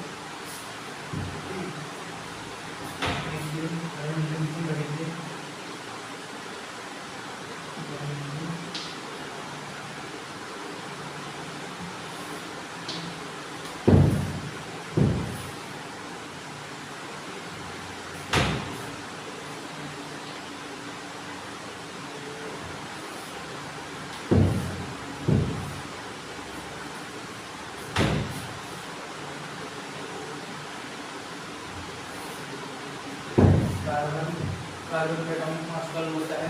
कार्बन का एटॉमिक मास 12 होता है,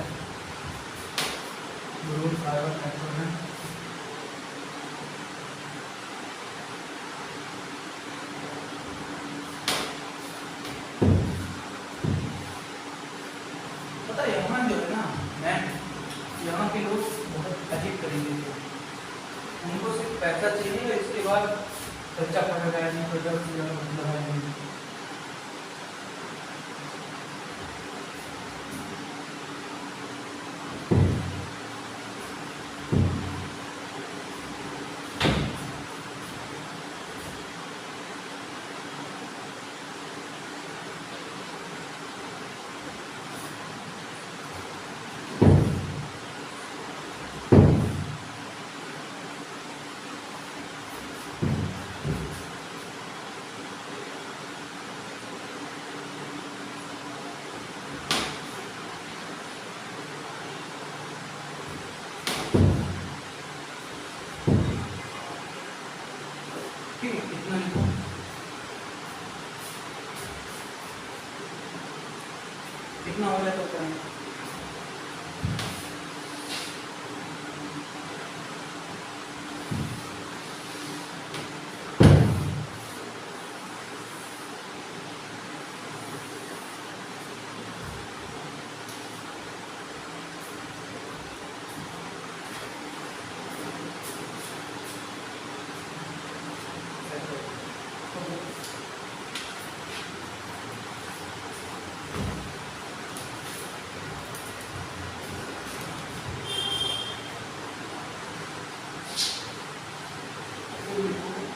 ब्रोमीन, कार्बन, नाइट्रोजन, पता है यहाँ जो है ना, मैं यहाँ के लोग बहुत अजीब करेंगे, उनको सिर्फ पैसा चाहिए, इसके बाद बच्चा पढ़ रहा है नहीं पढ़ रहा है मतलब है नहीं। इतना हो जाए तो करेंगे।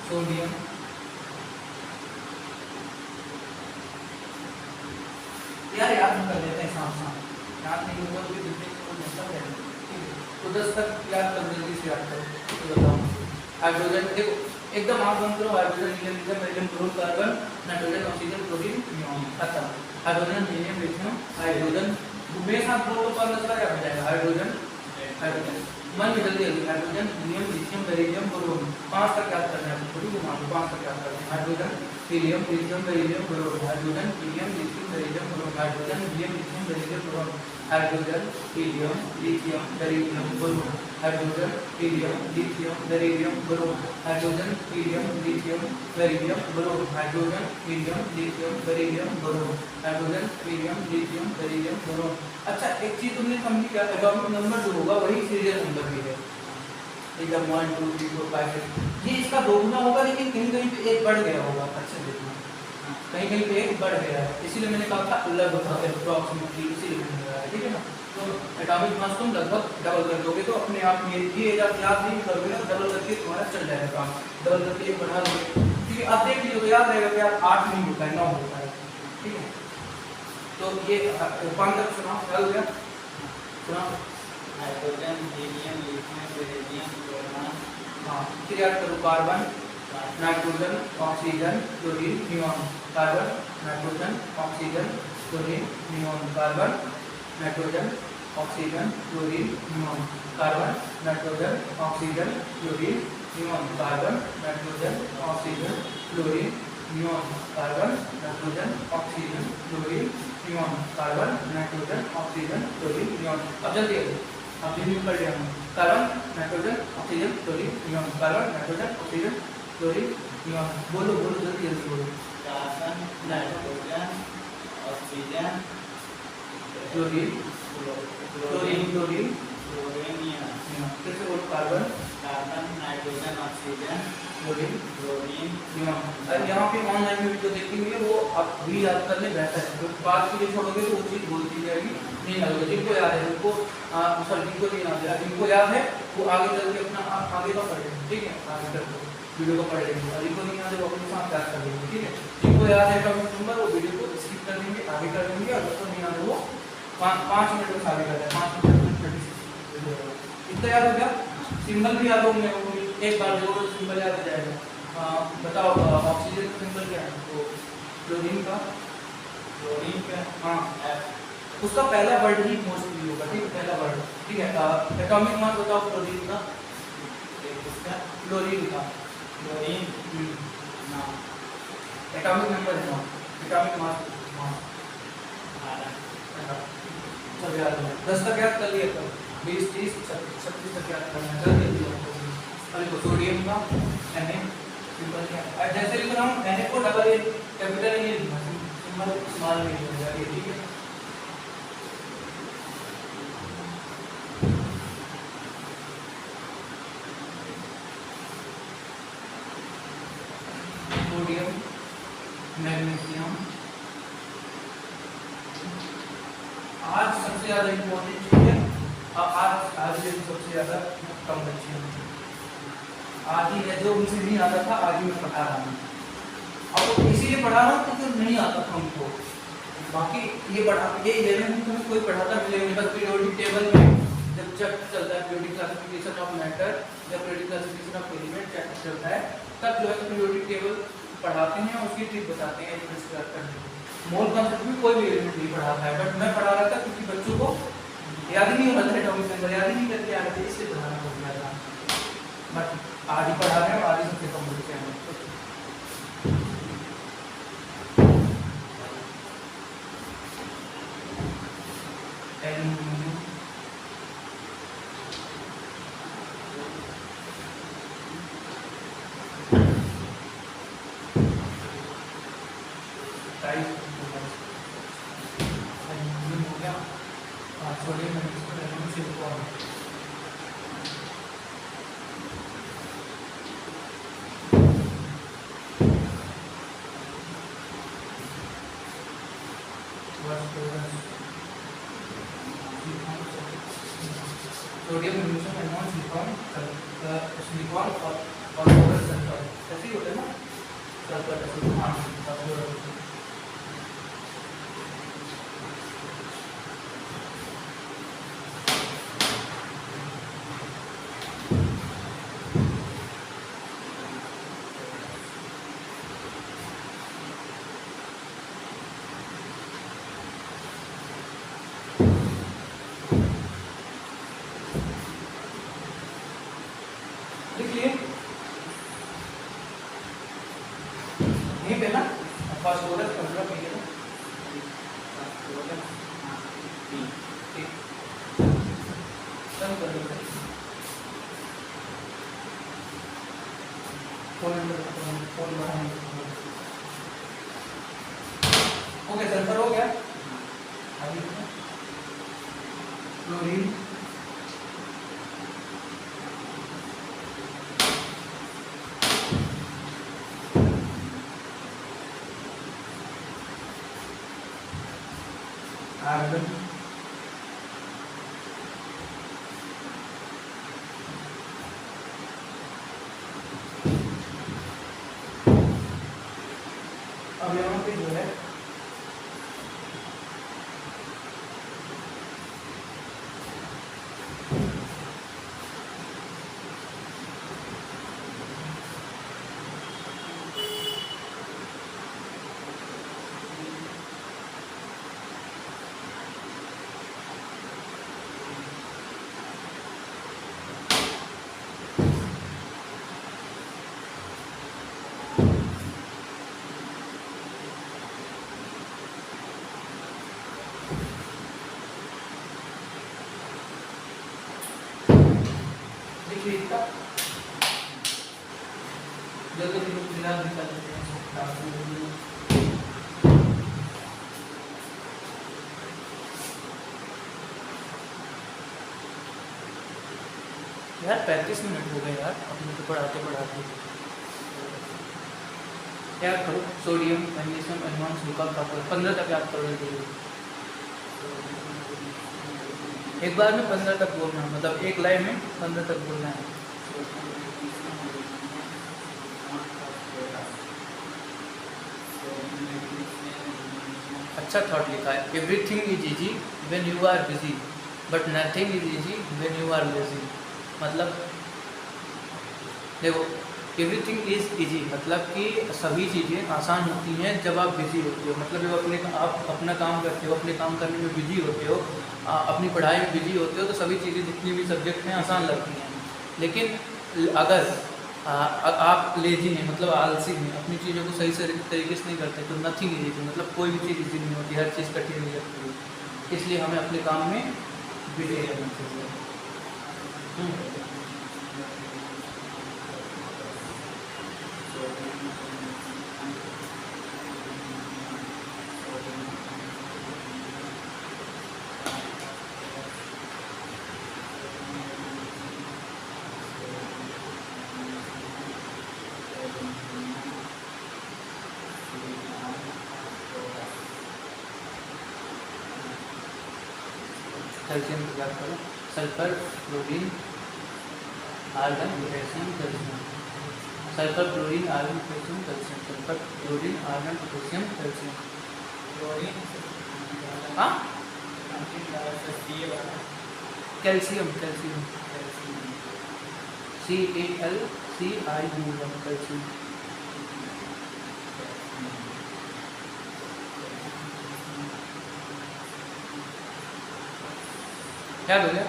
सोडियम, यार याद नहीं कर लेते हैं साथ याद नहीं होगा तो दूसरे को मतलब है, ठीक है। तो 10 तक याद कर, जल्दी से याद करो। तो बताओ हाइड्रोजन, देखो एकदम आप बंद करो, hydrogen, helium, lithium, beryllium, chlorine, carbon, nitrogen, oxygen, protein, neon, खत्म। हाइड्रोजन, हीलियम, लिथियम, हाइड्रोजन, मेरे साथ बोलो तो पता चला क्या हो जाएगा, हाइड्रोजन, हाइड्रोजन, मन में जल्दी जल्दी, hydrogen, helium, lithium, beryllium, boron, 5 तक याद करना है, थोड़ी को मान लो 5 तक याद करना है। Hydrogen, helium, lithium, beryllium, boron, hydrogen, helium, lithium, beryllium, boron, hydrogen, helium, lithium, beryllium, boron, hydrogen, helium, lithium, beryllium, boron, hydrogen, helium, lithium, beryllium, boron, hydrogen, helium, lithium, beryllium, boron, hydrogen, helium, lithium, beryllium, boron, hydrogen, helium, lithium, beryllium, boron. अच्छा एक चीज तुमने समझी क्या, atomic number जो होगा वही serial number भी है, एकदम 1 2 3 4 5 6, ये इसका दोगुना होगा, लेकिन कहीं कहीं पे एक बढ़ गया होगा, अच्छे देखना, कहीं कहीं पे एक बढ़ गया है, इसीलिए मैंने कहा था लगभग अप्रॉक्सीमेटली, इसीलिए मैंने कहा है, ठीक है ना। तो एटॉमिक मास तुम लगभग डबल कर दोगे तो अपने आप ये याद नहीं करोगे ना, डबल करके तुम्हारा चल जाएगा काम, डबल करके एक बढ़ा दोगे, ठीक है। अब देख लीजिए तो याद रहेगा कि यार 8 नहीं होता है, 9 होता है, ठीक है। तो तो ये रूपांतर सुनाओ, क्या हो गया, सुनाओ। Nitrogen, helium, lithium, beryllium, boron. हाँ, फिर याद करो, carbon, nitrogen, oxygen, chlorine, neon. Carbon, nitrogen, oxygen, chlorine, neon. Carbon, nitrogen, oxygen, chlorine, neon. Carbon, nitrogen, oxygen, chlorine, neon. Carbon, nitrogen, oxygen, chlorine, neon. Carbon, nitrogen, oxygen, chlorine, neon. Carbon, nitrogen, oxygen, chlorine, neon. अब जल्दी अब दिन कर लिया हमने। Carbon, nitrogen, oxygen, chlorine, neon. Carbon, nitrogen, oxygen, chlorine, neon. बोलो बोलो जल्दी जल्दी बोलो। Carbon, nitrogen, oxygen, chlorine, chlorine, chlorine, chlorine, neon. फिर से बोलो, carbon, carbon, nitrogen, oxygen, chlorine, chlorine, neon. अब यहाँ पे ऑनलाइन में वीडियो देखी हुई है, वो आप भी याद कर ले, बेहतर है। तो बात के लिए छोड़ोगे तो वो चीज़ बोलती जाएगी, नहीं लगेगा। जिनको याद है उनको, सॉरी जिनको नहीं याद है, जिनको याद है वो आगे चल के अपना आगे का पढ़ लेंगे, ठीक है, आगे चल के वीडियो को पढ़ लेंगे। और जिनको नहीं याद है वो अपने साथ याद कर लेंगे, ठीक है। जिनको याद है टॉपिक नंबर, वो वीडियो को स्किप कर देंगे, आगे कर देंगे। और जिनको नहीं याद है वो 5 मिनट में आगे कर दें, 5 मिनट 36 इतना याद हो गया। सिंबल भी याद होंगे, एक बार जो सिंबल याद हो जाएगा। बताओ, ऑक्सीजन का सिंबल क्या है? तो क्लोरीन का, क्लोरीन का, हाँ, उसका पहला वर्ड ही मोस्टली होगा, ठीक है, पहला वर्ड, ठीक है। एटॉमिक मास बताओ क्लोरीन का, इसका क्लोरीन का, क्लोरीन, नाम, एटॉमिक नंबर है, एटॉमिक मास, मास 12, सब याद है। 10 तक याद कर लिया, तो 20 30 36 तक याद करना है, जल्दी जल्दी। अरे तो सोडियम का Na सिंबल क्या है? जैसे लिख रहा हूँ, Na को डबल ए कैपिटल ए नहीं लिखना, सिंबल स्मॉल में लिखना है, ठीक है। Sodium, magnesium. आज सबसे ज्यादा इम्पोर्टेंट चीज है, आज ये सबसे ज्यादा कम बच्चे हैं, आज ही है, जो उनसे नहीं आता था आज ही मैं पढ़ा रहा हूँ। अब इसीलिए पढ़ा रहा हूँ क्योंकि नहीं आता था उनको। बाकी ये 11th में तुम्हें कोई पढ़ाता मिलेगा नहीं, बस पीरियोडिक टेबल में जब चलता है पीरियोडिक क्लासिफिकेशन ऑफ मैटर, जब periodic classification of element chapter चलता है, तब जो है पीरियोडिक टेबल पढ़ाते हैं, उसकी ट्रिक बताते हैं एलिमेंट्स का करने को। मोल कॉन्सेप्ट में कोई भी एलिमेंट नहीं पढ़ाता है, बट मैं पढ़ा रहा था क्योंकि बच्चों को याद ही नहीं होता है, एटॉमिक नंबर याद ही नहीं करके आ रहे थे, इसलिए पढ़ाना पड़ गया था। बट आज ही पढ़ा रहे हैं और आज ही सबसे कम बच्चे हैं। सोडियम, मैग्नीशियम, एनोन, सिलिकॉन, सिलिकॉन और सल्फर, ऐसे ही होते हैं ना, सल्फर, हाँ, सल्फर। देखिए यहीं पे ना फास्फोरस का मतलब ये है, ठीक, कर दो फोन ओके, सल्फर हो गया। आगे क्लोरीन, कार्बन, अब यहाँ पे जो है केमिस्ट्री का जल्दी फिलहाल निकाल लेते हैं। यार 35 मिनट हो गए यार अपने को पढ़ाते पढ़ाते। क्या करो, sodium magnesium aluminium silicon copper 15 तक याद कर लेते हो। एक बार में 15 तक बोलना, मतलब एक लाइन में 15 तक बोलना है। अच्छा थॉट लिखा है, everything is easy when you are busy but nothing is easy when you are lazy. मतलब देखो, एवरीथिंग इज इजी मतलब कि सभी चीज़ें आसान होती हैं जब आप बिजी होते हो, मतलब जब आप अपना काम करते हो, अपने काम करने में बिजी होते हो, अपनी पढ़ाई में बिजी होते हो, तो सभी चीज़ें जितनी भी सब्जेक्ट हैं आसान लगती हैं। लेकिन अगर आप लेजी हैं, मतलब आलसी हैं, अपनी चीज़ों को सही से तरीके से नहीं करते, तो नथिंग इज इजी, मतलब कोई भी चीज़ इजी नहीं होती, हर चीज़ कठिन नहीं लगती है। इसलिए हमें अपने काम में बिजी रहना चाहिए। कैल्शियम की बात करो, sulphur, chlorine, argon, potassium, calcium. Sulphur, chlorine, argon, potassium, calcium. Sulphur, chlorine, argon, potassium, calcium. हाँ, कैल्शियम, कैल्शियम, CaLCium, कैल्शियम। क्या हो गया?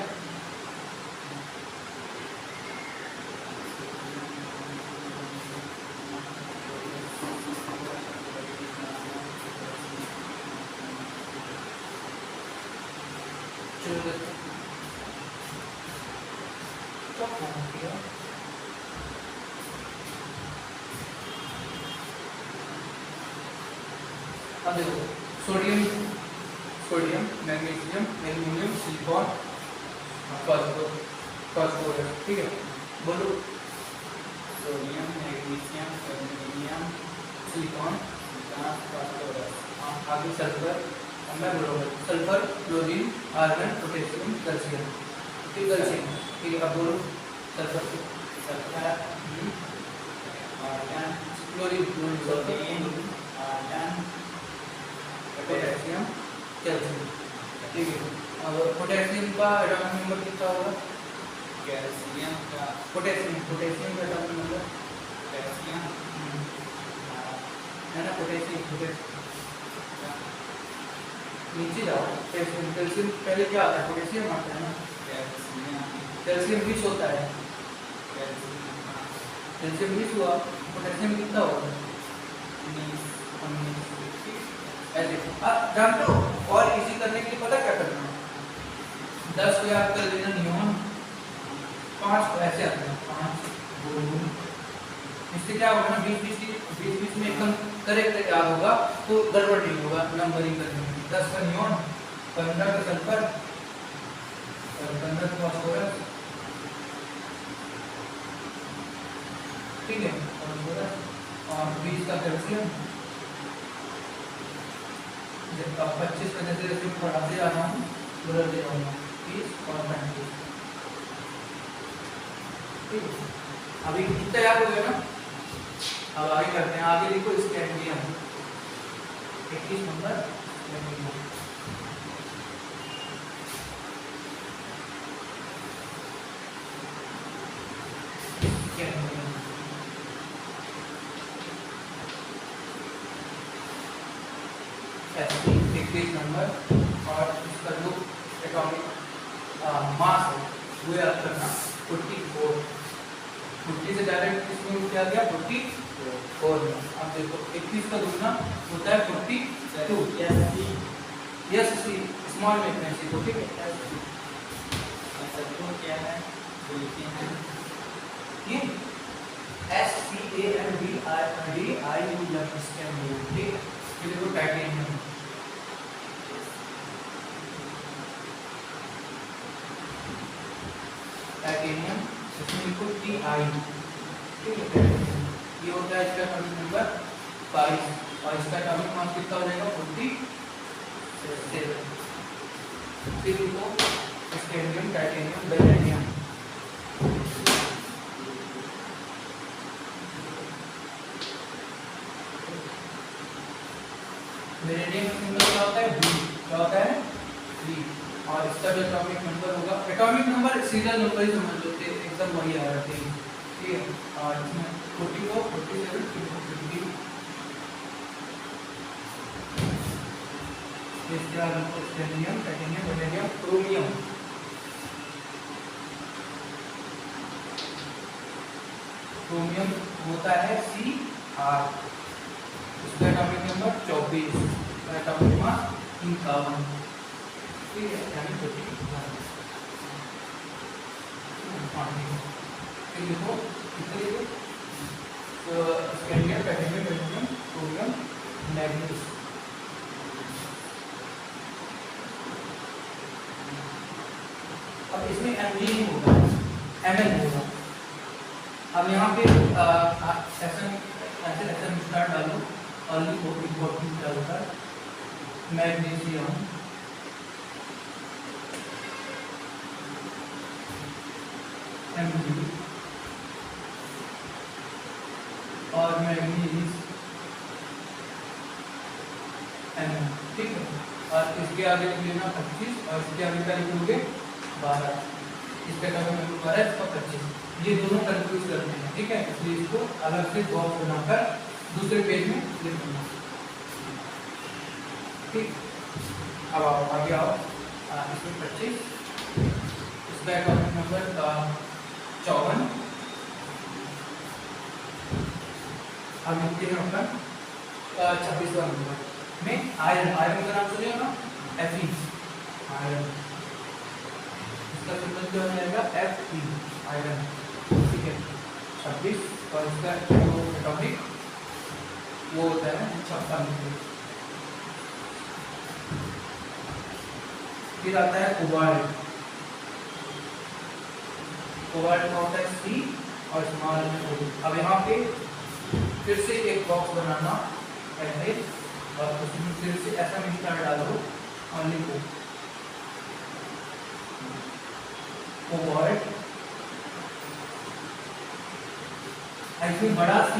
अब देखो, sodium, magnesium, aluminium, silicon, phosphorus, ठीक है। बोलो, sodium, magnesium, aluminium, silicon, phosphorus. आगे सल्फर, मैं बोलूँगा sulphur, chlorine, argon, potassium, calcium. ठीक, कैल्शियम, ठीक है। अब बोलो sulphur, sulphur, argon, chlorine, argon, potassium, calcium, ठीक है। अब पोटेशियम का एटॉमिक नंबर कितना होगा? कैल्शियम का पोटेशियम का एटॉमिक नंबर कैल्शियम है ना, पोटेशियम नीचे जाओ, कैल्शियम पहले क्या आता है? पोटेशियम आता है ना। कैल्शियम 20 होता है, कैल्शियम 20 हुआ, पोटेशियम कितना होगा? 19। ऐसे आप जानते हो, और इसी करने के लिए पता क्या करना है? 10 को याद कर लेना, नियॉन 5 को ऐसे आता है, 5 2। इससे क्या होगा ना, 20 में एकदम करेक्ट याद होगा, तो गड़बड़ नहीं होगा नंबरिंग करने में। 10 का नियॉन, 15 का सल्फर और 15 का फास्फोरस, ठीक है, और 20 का कैल्शियम। अब 25 का जैसे जैसे बढ़ाते जा रहा हूँ, बदलते जाऊँगा, 30 और 35, ठीक है। अभी कितना याद हो गया ना? अब आगे करते हैं, आगे लिखो स्कैंडियम, 21 नंबर स्कैंडियम। ऐसे 21 नंबर, और इसका जो एटॉमिक मास है वो याद करना 44। 50 से डायरेक्ट इसमें क्या गया? 44 में। अब देखो 21 का दूसरा होता है 42। यस, स्मॉल में इतना सी, ठीक है। क्या है? ये SCANDIUM स्कैंडियम, ठीक है। ये देखो टाइटेनियम, टाइटेनियम इसमें लिखो TI, ठीक है। ये होता है इसका एटॉमिक नंबर 22 और इसका एटॉमिक मास कितना हो जाएगा 47। फिर लिखो स्कैंडियम, टाइटेनियम, बेरिलियम। बेरिलियम का सिंबल क्या होता है? B, क्या होता है? B। और इसका जो एटॉमिक नंबर होगा, एटॉमिक नंबर सीरियल नंबर ही समझ लो, एकदम वही आ रहा है, ठीक है। और इसमें 44, 47, 50। इसके बाद scandium, titanium, beryllium, chromium. Chromium होता है Cr, इसका एटॉमिक नंबर 24, इसका एटॉमिक मास 51, ठीक है, यानी 50। फिर लिखो कितने लिखो, तो scandium, titanium, beryllium, chromium, manganese. अब इसमें Mg नहीं होगा, Mn होगा। अब यहाँ पे ऐसे स्टार्ट डालो और लिखो इम्पोर्टेंट क्या होता है, मैग्नीशियम, Mg और मैग्नीज Mn, ठीक है। और इसके आगे लिख लेना 25 और इसके आगे क्या लिखोगे 12, इसका एटॉमिक नंबर 12, इसका 25। ये दोनों कंफ्यूज करते हैं, ठीक है, इसलिए इसको अलग से बॉक्स बनाकर दूसरे पेज में लिख देना, ठीक। अब आओ आगे आओ, इसमें 25, इसका एटॉमिक नंबर 54। अब लिखते हैं अपना 26वां नंबर में आयरन, आयरन का नाम सुनिए ना, Fe, आयरन। इसका सिंबल क्या हो जाएगा Fe, आयरन, ठीक है। 26 और इसका जो एटॉमिक वो होता है 56। फिर आता है कोबाल्ट, कोबाल्ट का होता है C और स्मॉल में O। अब यहाँ पे फिर से एक बॉक्स बनाना ऐसे और उसमें फिर से ऐसा मिक्सचर डालो और लिखो कोबाल्ट, इसमें बड़ा C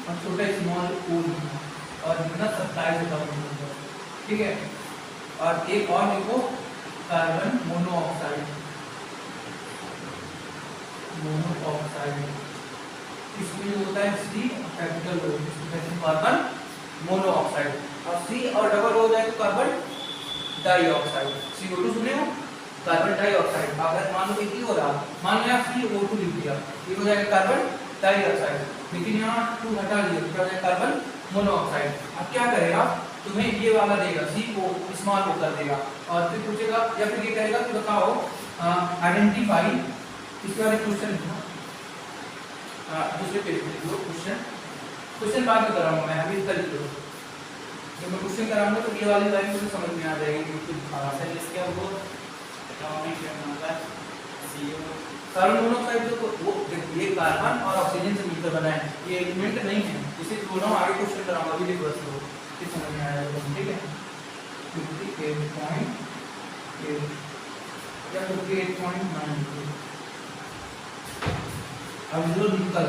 और छोटा स्मॉल O लिखना और लिखना 27 एटॉमिक नंबर, ठीक है। और एक और लिखो कार्बन मोनोऑक्साइड, मोनोऑक्साइड इसमें होता है C कैपिटल O, इसमें कार्बन मोनोऑक्साइड। और C और डबल हो जाए तो कार्बन डाइऑक्साइड, CO2 सुने हो, कार्बन डाइऑक्साइड। अगर मान लो एक ही हो रहा, मान लो यहाँ CO2 लिख दिया, ये हो जाएगा कार्बन डाइऑक्साइड, लेकिन यहाँ 2 हटा दिया तो क्या हो जाएगा कार्बन मोनोऑक्साइड। अब क्या करेगा, तुम्हें ये वाला देगा C को स्मॉल O कर देगा और फिर पूछेगा या फिर ये कहेगा कि बताओ आइडेंटिफाई, इसके बाद क्वेश्चन लिखना, दूसरे पेज पे लिखो क्वेश्चन, क्वेश्चन बाद में कराऊंगा मैं, अभी कर लो। जब मैं क्वेश्चन कराऊंगा तो ये वाली लाइन मुझे समझ में आ जाएगी कि कुछ सर इसके अब वो atomic number CO, carbon monoxide जो वो ये कार्बन और ऑक्सीजन से मिलकर बना है, ये एलिमेंट नहीं है, इसे बोल रहा हूँ आगे क्वेश्चन कराऊंगा, अभी देखो इसको किस समझ में आया है, ठीक है। 58.8 या 58.9। अब जो निकल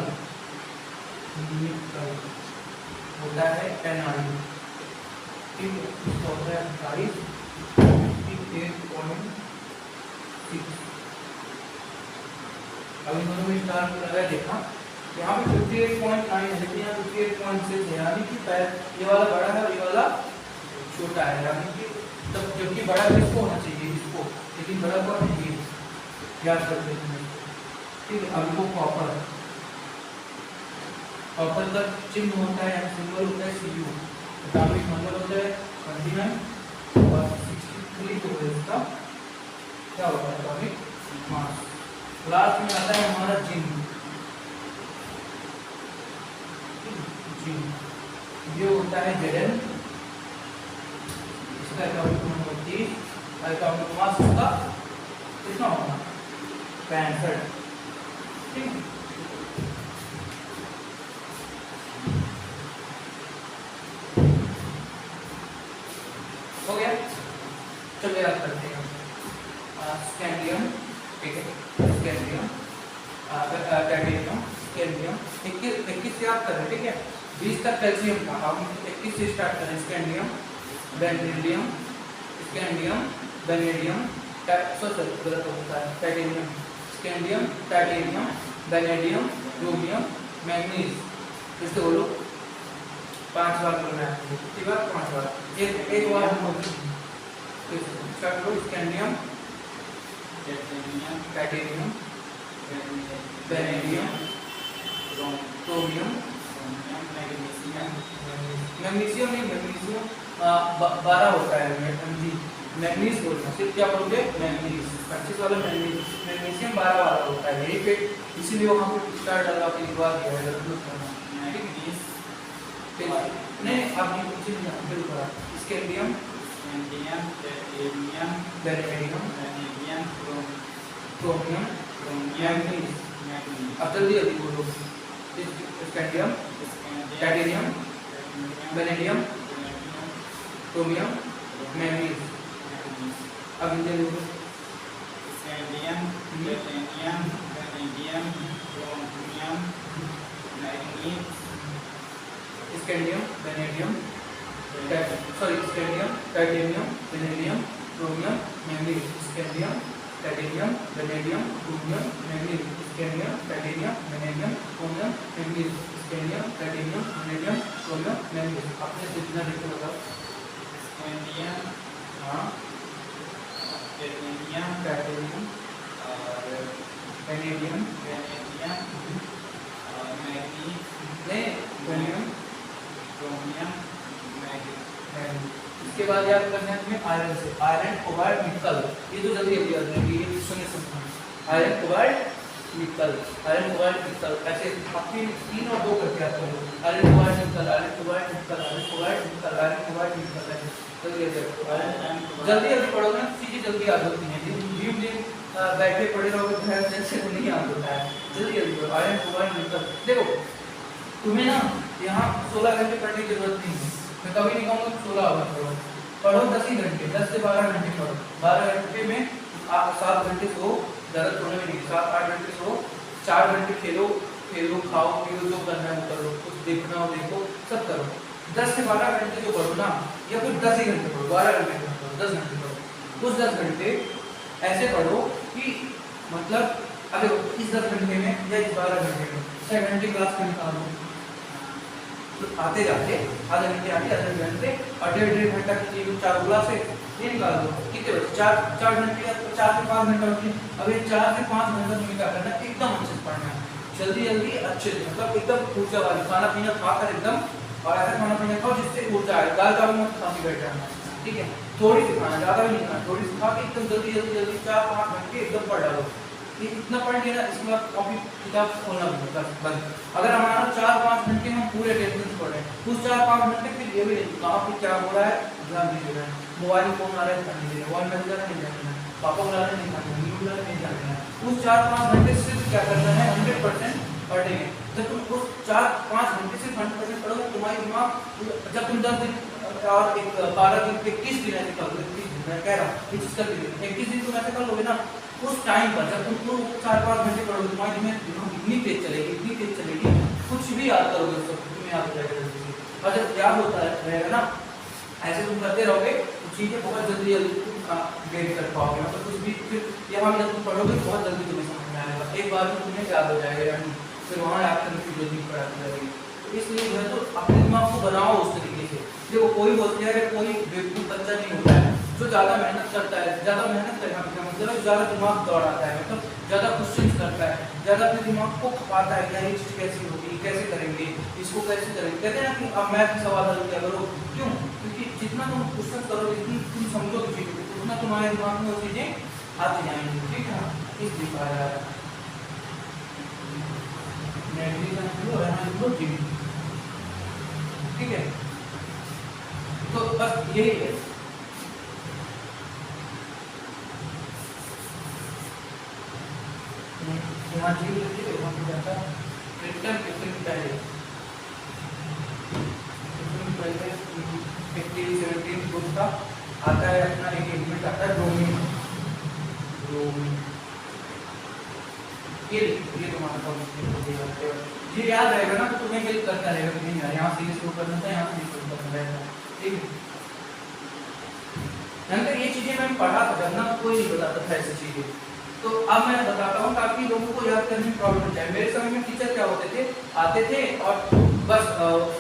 होता है NiO, ठीक है, इसका होता है 58.6। अब इन दोनों में स्टार लगा देखा, यहाँ पे 58.9 है लेकिन यहाँ 58.6 है, यानी कि ये वाला बड़ा है और ये वाला छोटा है, यानी कि तब जबकि बड़ा किसको होना चाहिए, इसको, लेकिन बड़ा कौन है, ये याद कर लेते हैं, ठीक है। अब वो कॉपर, कॉपर का चिन्ह होता है, सिंबल होता है Cu, एटॉमिक नंबर होता है 29 और 63 को इसका क्या होता है एटॉमिक मास। लास्ट में आता है हमारा जिंक, जी, ये होता है Zn, इसका एटॉमिक नंबर 30, एटॉमिक मास इसका कितना होगा 65, ठीक है। हो गया, चलो याद करते हैं। स्कैंडियम, ठीक है, स्कैंडियम, टाइटेनियम, स्कैंडियम, 21 से याद कर रहे हैं, ठीक है। 20 तक कैल्शियम था, अब 21 से स्टार्ट करें। Scandium, beryllium, scandium, vanadium, sorry गलत होता है, titanium, scandium, titanium, vanadium, chromium, manganese. फिर से बोलो, 5 बार बोलना है, कितनी बार? 5 बार, एक बार हम बोलते हैं। स्टार्ट करो। Scandium, titanium, vanadium, chromium, magnesium नहीं, मैग्नीशियम 12 होता है जी, मैग्नीज बोलना, सिर्फ क्या बोलोगे? मैग्नीज, 25 वाला मैग्नीज, मैग्नीशियम 12 वाला होता है, यही पे इसीलिए वहाँ पे स्टार डाला के लिखवा दिया है, मैग्नीज। नहीं आप ये कुछ नहीं जानते, ऊपर scandium, titanium, vanadium, chromium, manganese. अब जल्दी जल्दी बोलो। Scandium, titanium, vanadium, chromium, manganese. अब इनके लोग scandium, titanium, vanadium, chromium, manganese. Scandium, vanadium, sorry scandium, titanium, vanadium, chromium, manganese. Scandium, titanium, vanadium, chromium, manganese. Scandium, titanium, vanadium, chromium, manganese. Scandium, titanium, vanadium, chromium, manganese. आपने जितना लिखा बताओ। Scandium, हाँ, titanium, titanium, और vanadium, vanadium, manganese, नहीं vanadium, chromium, manganese. इसके बाद याद करना है तुम्हें आयरन से, आयरन, कोबाल्ट, निकल। ये तो जल्दी जल्दी याद रहेगी, ये सुनिए सुनना। आयरन, कोबाल्ट, निकल, आयरन, कोबाल्ट, निकल, ऐसे आपके 3 और 2 करके आते हैं। आयरन, कोबाल्ट, निकल, आयरन, कोबाल्ट, निकल, आयरन, कोबाल्ट, निकल, आयरन, कोबाल्ट, निकल, ऐसे जल्दी जल्दी जल्दी पढ़ोगे ना चीजें जल्दी याद होती हैं। धीरे धीरे बैठे पढ़े रहोगे ध्यान से वो नहीं याद होता है। जल्दी जल्दी पढ़ो। आयरन, कोबाल्ट, निकल। देखो तुम्हें ना यहाँ 16 घंटे पढ़ने की जरूरत नहीं है, मैं कभी नहीं कहूँगा 16 आवर पढ़ो, पढ़ो 10 ही घंटे, 10 से 12 घंटे पढ़ो। 12 घंटे में आप 7 घंटे सो, ज़्यादा सोने में नहीं, 7-8 घंटे सो, 4 घंटे खेलो, खाओ पियो, जो करना है वो करो, कुछ देखना हो देखो, सब करो। 10 से 12 घंटे जो पढ़ो ना, या फिर 10 ही घंटे पढ़ो, 12 घंटे पढ़ो, 10 घंटे पढ़ो। उस 10 घंटे ऐसे पढ़ो कि मतलब अगर इस 10 घंटे में या इस 12 घंटे में 6 घंटे क्लास में निकालो, तो आते जाते आधे घंटे आते, आधे घंटे और 1.5 घंटा की 4 क्लास है, ये निकाल दो। कितने बचे? 4 घंटे या 4 से 5 घंटा होती है। अब ये 4 से 5 घंटा तुम्हें क्या करना है? एकदम अच्छे से पढ़ना है, जल्दी जल्दी अच्छे से, मतलब एकदम ऊर्जा वाली खाना पीना खाकर एकदम, और ऐसा खाना पीना खाओ जिससे ऊर्जा आए। दाल चावल मत खा के बैठ जाना, ठीक है? थोड़ी सी खाना, ज़्यादा भी नहीं खाना, थोड़ी सी खा के एकदम जल्दी जल्दी जल्दी 4-5 घंटे एकदम पढ़ डालो। ये इतना पढ़ लिया ना, इसके बाद कॉपी किताब खोलना भी होता है बंद। अगर हमारा 4-5 घंटे हम पूरे टेंशन से पढ़े, उस 4-5 घंटे फिर ये भी नहीं कहाँ पे क्या हो रहा है ध्यान दीजिएगा। मोबाइल फोन आ रहा है ध्यान दीजिएगा, मोबाइल मैसेज नहीं जानना है, पापा बुला रहे नहीं जानना है, न्यू बुला रहे नहीं जानना है। उस 4-5 घंटे सिर्फ क्या करना है? 100% पढ़ेंगे। जब तुम उस 4-5 घंटे से 100% पढ़ोगे, तुम्हारी दिमाग जब तुम 10 दिन और 12 दिन 21 दिन ऐसे कर लो, 21 दिन मैं कह रहा हूँ 21 दिन तुम ऐसे कर लोगे ना, उस टाइम पर जब तुम 4-5 घंटे पढ़ोगे, तुम्हारी दिमाग इतनी तेज चलेगी, कुछ भी याद करोगे उसको तुम्हें याद हो जाएगा जल्दी से। और जब याद होता रहेगा ना, ऐसे तुम करते रहोगे तो चीज़ें बहुत जल्दी गेन कर पाओगे। मतलब कुछ भी फिर यहाँ जब तुम पढ़ोगे बहुत जल्दी तुम्हें समझ में आएगा, एक बार में तुम्हें याद हो जाएगा, यानी फिर वहाँ याद करने की जल्दी पढ़ाती रहेगी। तो इसलिए जो है तो अपने दिमाग को बनाओ उस तरीके से। देखो कोई बोलते हैं कोई बेवकूफ़ बच्चा नहीं होता है जो ज़्यादा मेहनत करता है। ज़्यादा मेहनत करना का मतलब ज़्यादा दिमाग दौड़ाता है, मतलब ज़्यादा क्वेश्चन करता है, ज़्यादा अपने दिमाग को खपाता है कि ये चीज़ कैसी होगी, कैसे करेंगे, इसको कैसे करेंगे। कहते हैं ना कि अब मैथ में सवाल हल किया करो, क्यों? क्योंकि जितना तुम क्वेश्चन करोगे, जितनी तुम समझोगे चीज़ों को, उतना तुम्हारे दिमाग में वो चीज़ें आती जाएंगी। ठीक है, इस दिखाया है ठीक है, तो बस यही है। यहाँ जी लिखिए, वहाँ पे जाता क्रिप्टन पहले 15-17 ग्रुप का आता है अपना एक एलिमेंट आता है ब्रोमीन। ये तुम्हारा टॉपिक ये याद रहेगा ना, तो तुम्हें हेल्प करता रहेगा कि नहीं यार यहाँ से ये शुरू करना था, यहाँ से ये शुरू करना रहेगा। ठीक है, तो ये चीजें मैं पढ़ा था जब ना, कोई नहीं बताता था ऐसी चीजें, तो अब मैं बताता हूँ ताकि लोगों को याद करने में प्रॉब्लम हो जाए। मेरे समय में टीचर क्या होते थे, आते थे और बस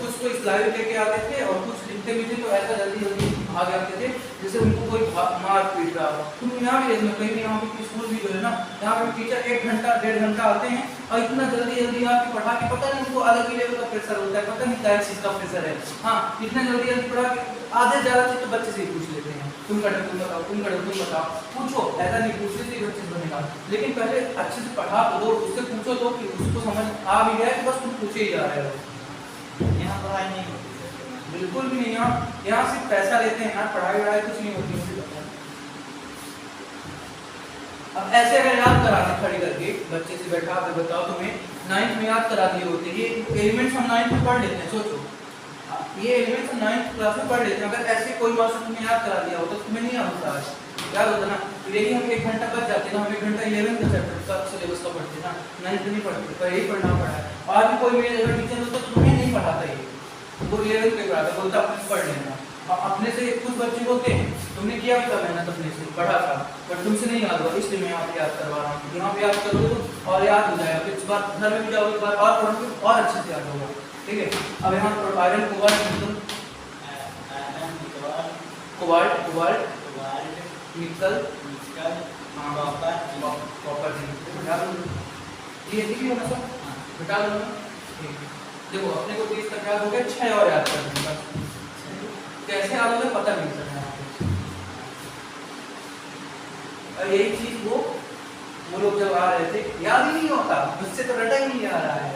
कुछ तो स्लाइड लेके आते थे और कुछ लिखते भी थे, तो ऐसा जल्दी जल्दी आ जाते थे जैसे उनको कोई मार पीट रहा हो। तुम यहाँ भी देखना, कहीं यहाँ पे स्कूल भी जो है ना, यहाँ पे टीचर 1 घंटा 1.5 घंटा आते हैं और इतना जल्दी जल्दी आके पढ़ा के, पता नहीं उनको अलग ही लेवल का प्रेशर होता है, पता नहीं क्या चीज का प्रेशर है। हाँ, इतना जल्दी जल्दी पढ़ा के आधे ज्यादा चीज तो बच्चे से ही पूछ लेते हैं, तुम बताओ, तुम बताओ, पूछो, ऐसा नहीं पूछने से बच्चे बनेगा, लेकिन पहले अच्छे से पढ़ा दो, उससे पूछो तो कि उसको समझ आ भी गया कि बस तुम पूछे ही जा रहे हो। यहाँ पढ़ाई नहीं होती बिल्कुल भी नहीं, यहाँ सिर्फ पैसा लेते हैं यार, पढ़ाई वढ़ाई कुछ नहीं होती मुझे पता है। अब ऐसे अगर याद कराते खड़ी करके बच्चे से बैठा के बताओ, तुम्हें 9th में याद करा दिए होते, ये एलिमेंट्स हम 9th में पढ़ लेते हैं, सोचो ये एलिमेंट्स हम 9th क्लास में पढ़ लेते हैं, अगर ऐसे कोई मास्टर तुम्हें याद करा दिया होता तो तुम्हें नहीं आता आज, याद होता ना। यही हम 1 घंटा बच जाते ना, हम 1 घंटा 11 का चैप्टर का सिलेबस का पढ़ते ना, 9th नहीं पढ़ते, पर यही पढ़ना पड़ा है। आज भी कोई मेरे जगह टीचर होता तो तुम्हें नहीं पढ़ाता, ये वो 11 पे पढ़ाता, बोलता अपने पढ़ लेना। अपने से कुछ बच्चे होते हैं, तुमने किया भी था मेहनत अपने से, पढ़ा था, बट तुमसे नहीं याद हुआ, इसलिए मैं यहाँ पे याद करवा रहा हूँ। यहाँ पे याद करोगे तो और याद हो जाएगा, फिर इस बार घर में भी जाओगे, बार और पढ़ोगे और अच्छे से याद होगा। ठीक है, अब यहाँ पर आयरन कोबाल्ट निकल कॉपर ये भी होना सब बता दो ना। देखो अपने को 30 तक याद हो गया, 6 और याद कर दूंगा, कैसे याद होगा पता नहीं चलना। और यही चीज वो लोग जब आ रहे थे याद ही नहीं होता, उससे तो रटा ही नहीं आ रहा है।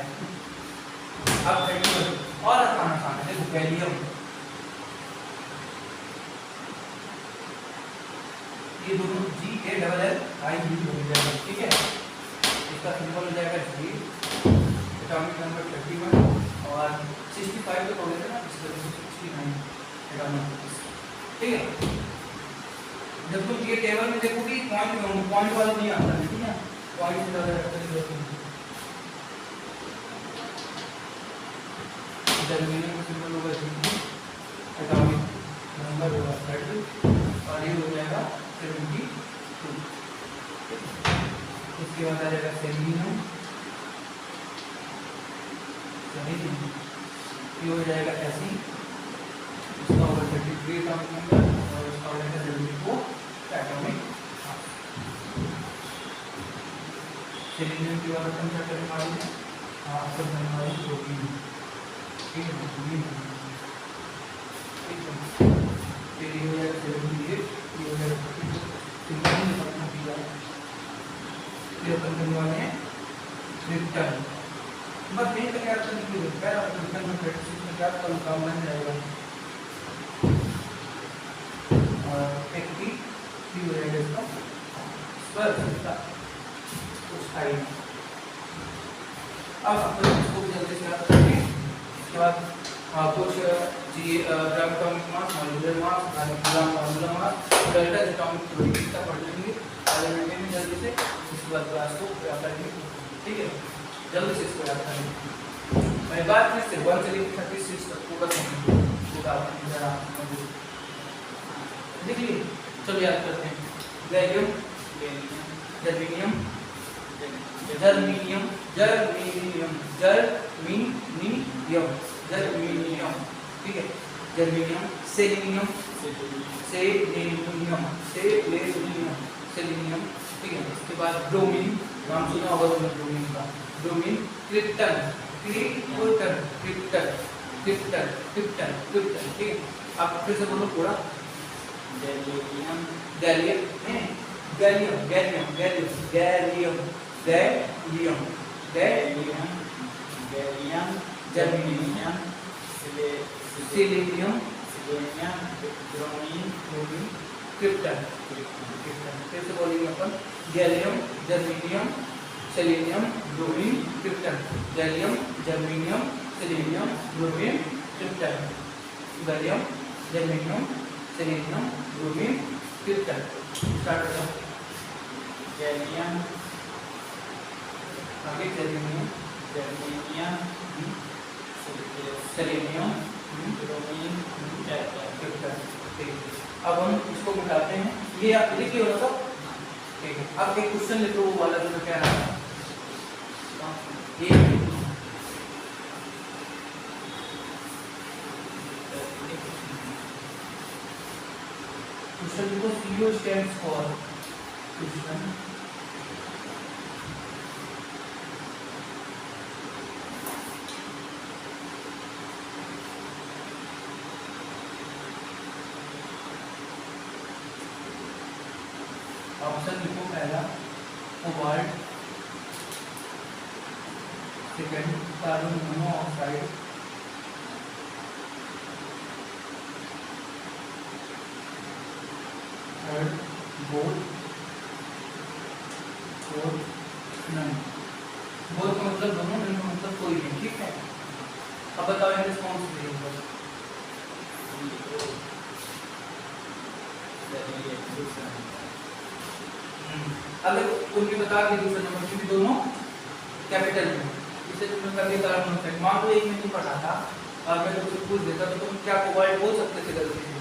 अब और आसान है, देखो गैलियम, ये दोनों GALLI हो जाएगा। ठीक है, इसका सिंबल हो जाएगा G, एटॉमिक नंबर 31 और 65 तो हो गया ना, इसका 69 एटॉमिक। ठीक है, जब तुम ये टेबल में देखोगे पॉइंट वाला नहीं आता है, ठीक है, पॉइंट से ज्यादा रखते हैं। जर्मेनियम का सिंबल होगा G, एटॉमिक नंबर होगा 30 और ये हो जाएगा 72। इसके बाद आ जाएगा सेलेनियम, ये हो जाएगा ऐसी, इसका होगा 33 एटॉमिक नंबर और इसका हो जाएगा 74 एटॉमिक। सेलेनियम की बात हम क्या करेंगे आगे, सब हमारी प्रोटीन। ठीक है, फिर ये हो जाएगा 78, ये हो जाएगा 42, फिर अपन करने वाले हैं क्रिप्टन। बस यही तक याद करने की जरूरत है, क्रिप्टन में 36 में क्या काम बन जाएगा, और एक भी हो जाएगा इसका स्टाइल। अब अपन इसको जल्दी से याद करेंगे। इसके बाद कुछ atomic mass, molecular mass, formula mass, delta atomic theory का पढ़ लेंगे एलिमेंट्री में जल्दी से। इसके बाद क्लास को याद करेंगे। ठीक है, जल्दी से इसको याद करेंगे। मैं बात फिर से 1 से लेकर 36 तक पूरा जरा लिख ली। चलो याद करते हैं। Gallium, germanium, germanium, germanium, germanium, germanium. ठीक है, germanium, selenium, selenium, selenium, selenium. ठीक है, इसके बाद ब्रोमीन, नाम सुना होगा तुमने ब्रोमीन का, bromine, krypton, krypton, krypton, krypton, krypton, krypton. ठीक है, आप फिर से बोलो पूरा। Gallium, gallium, gallium, gallium, gallium, gallium, gallium, gallium, gallium, germanium, selenium, selenium, bromine, chromium, krypton. फिर से बोलेंगे अपन gallium, germanium, selenium, bromine, krypton. Gallium, germanium, selenium, bromine, krypton. Gallium, germanium, selenium, bromine, krypton. Start करो। Gallium, आगे germanium, germanium, selenium, bromine, krypton. ठीक है। अब हम इसको मिटाते हैं। ये आप लिखिए हो सब। ठीक है। अब एक क्वेश्चन लिखो वो वाला जो क्या रहा है ये क्वेश्चन लिखो CO stands for question option लिखो पहला cobalt, second carbon monoxide, third both, fourth none. Both का मतलब दोनों, नन का मतलब कोई नहीं। ठीक है। अब बताओ ये रिस्पॉन्स दीजिए। अगर उनके बता के दूसरे नंबर की भी दोनों कैपिटल में, इसे तुमने कर दिया कार्बन मोनोऑक्साइड। मान लो एक में नहीं पढ़ा था और मैं तुमसे पूछ देता तो तुम क्या कोबाल्ट बोल सकते थे गलती से?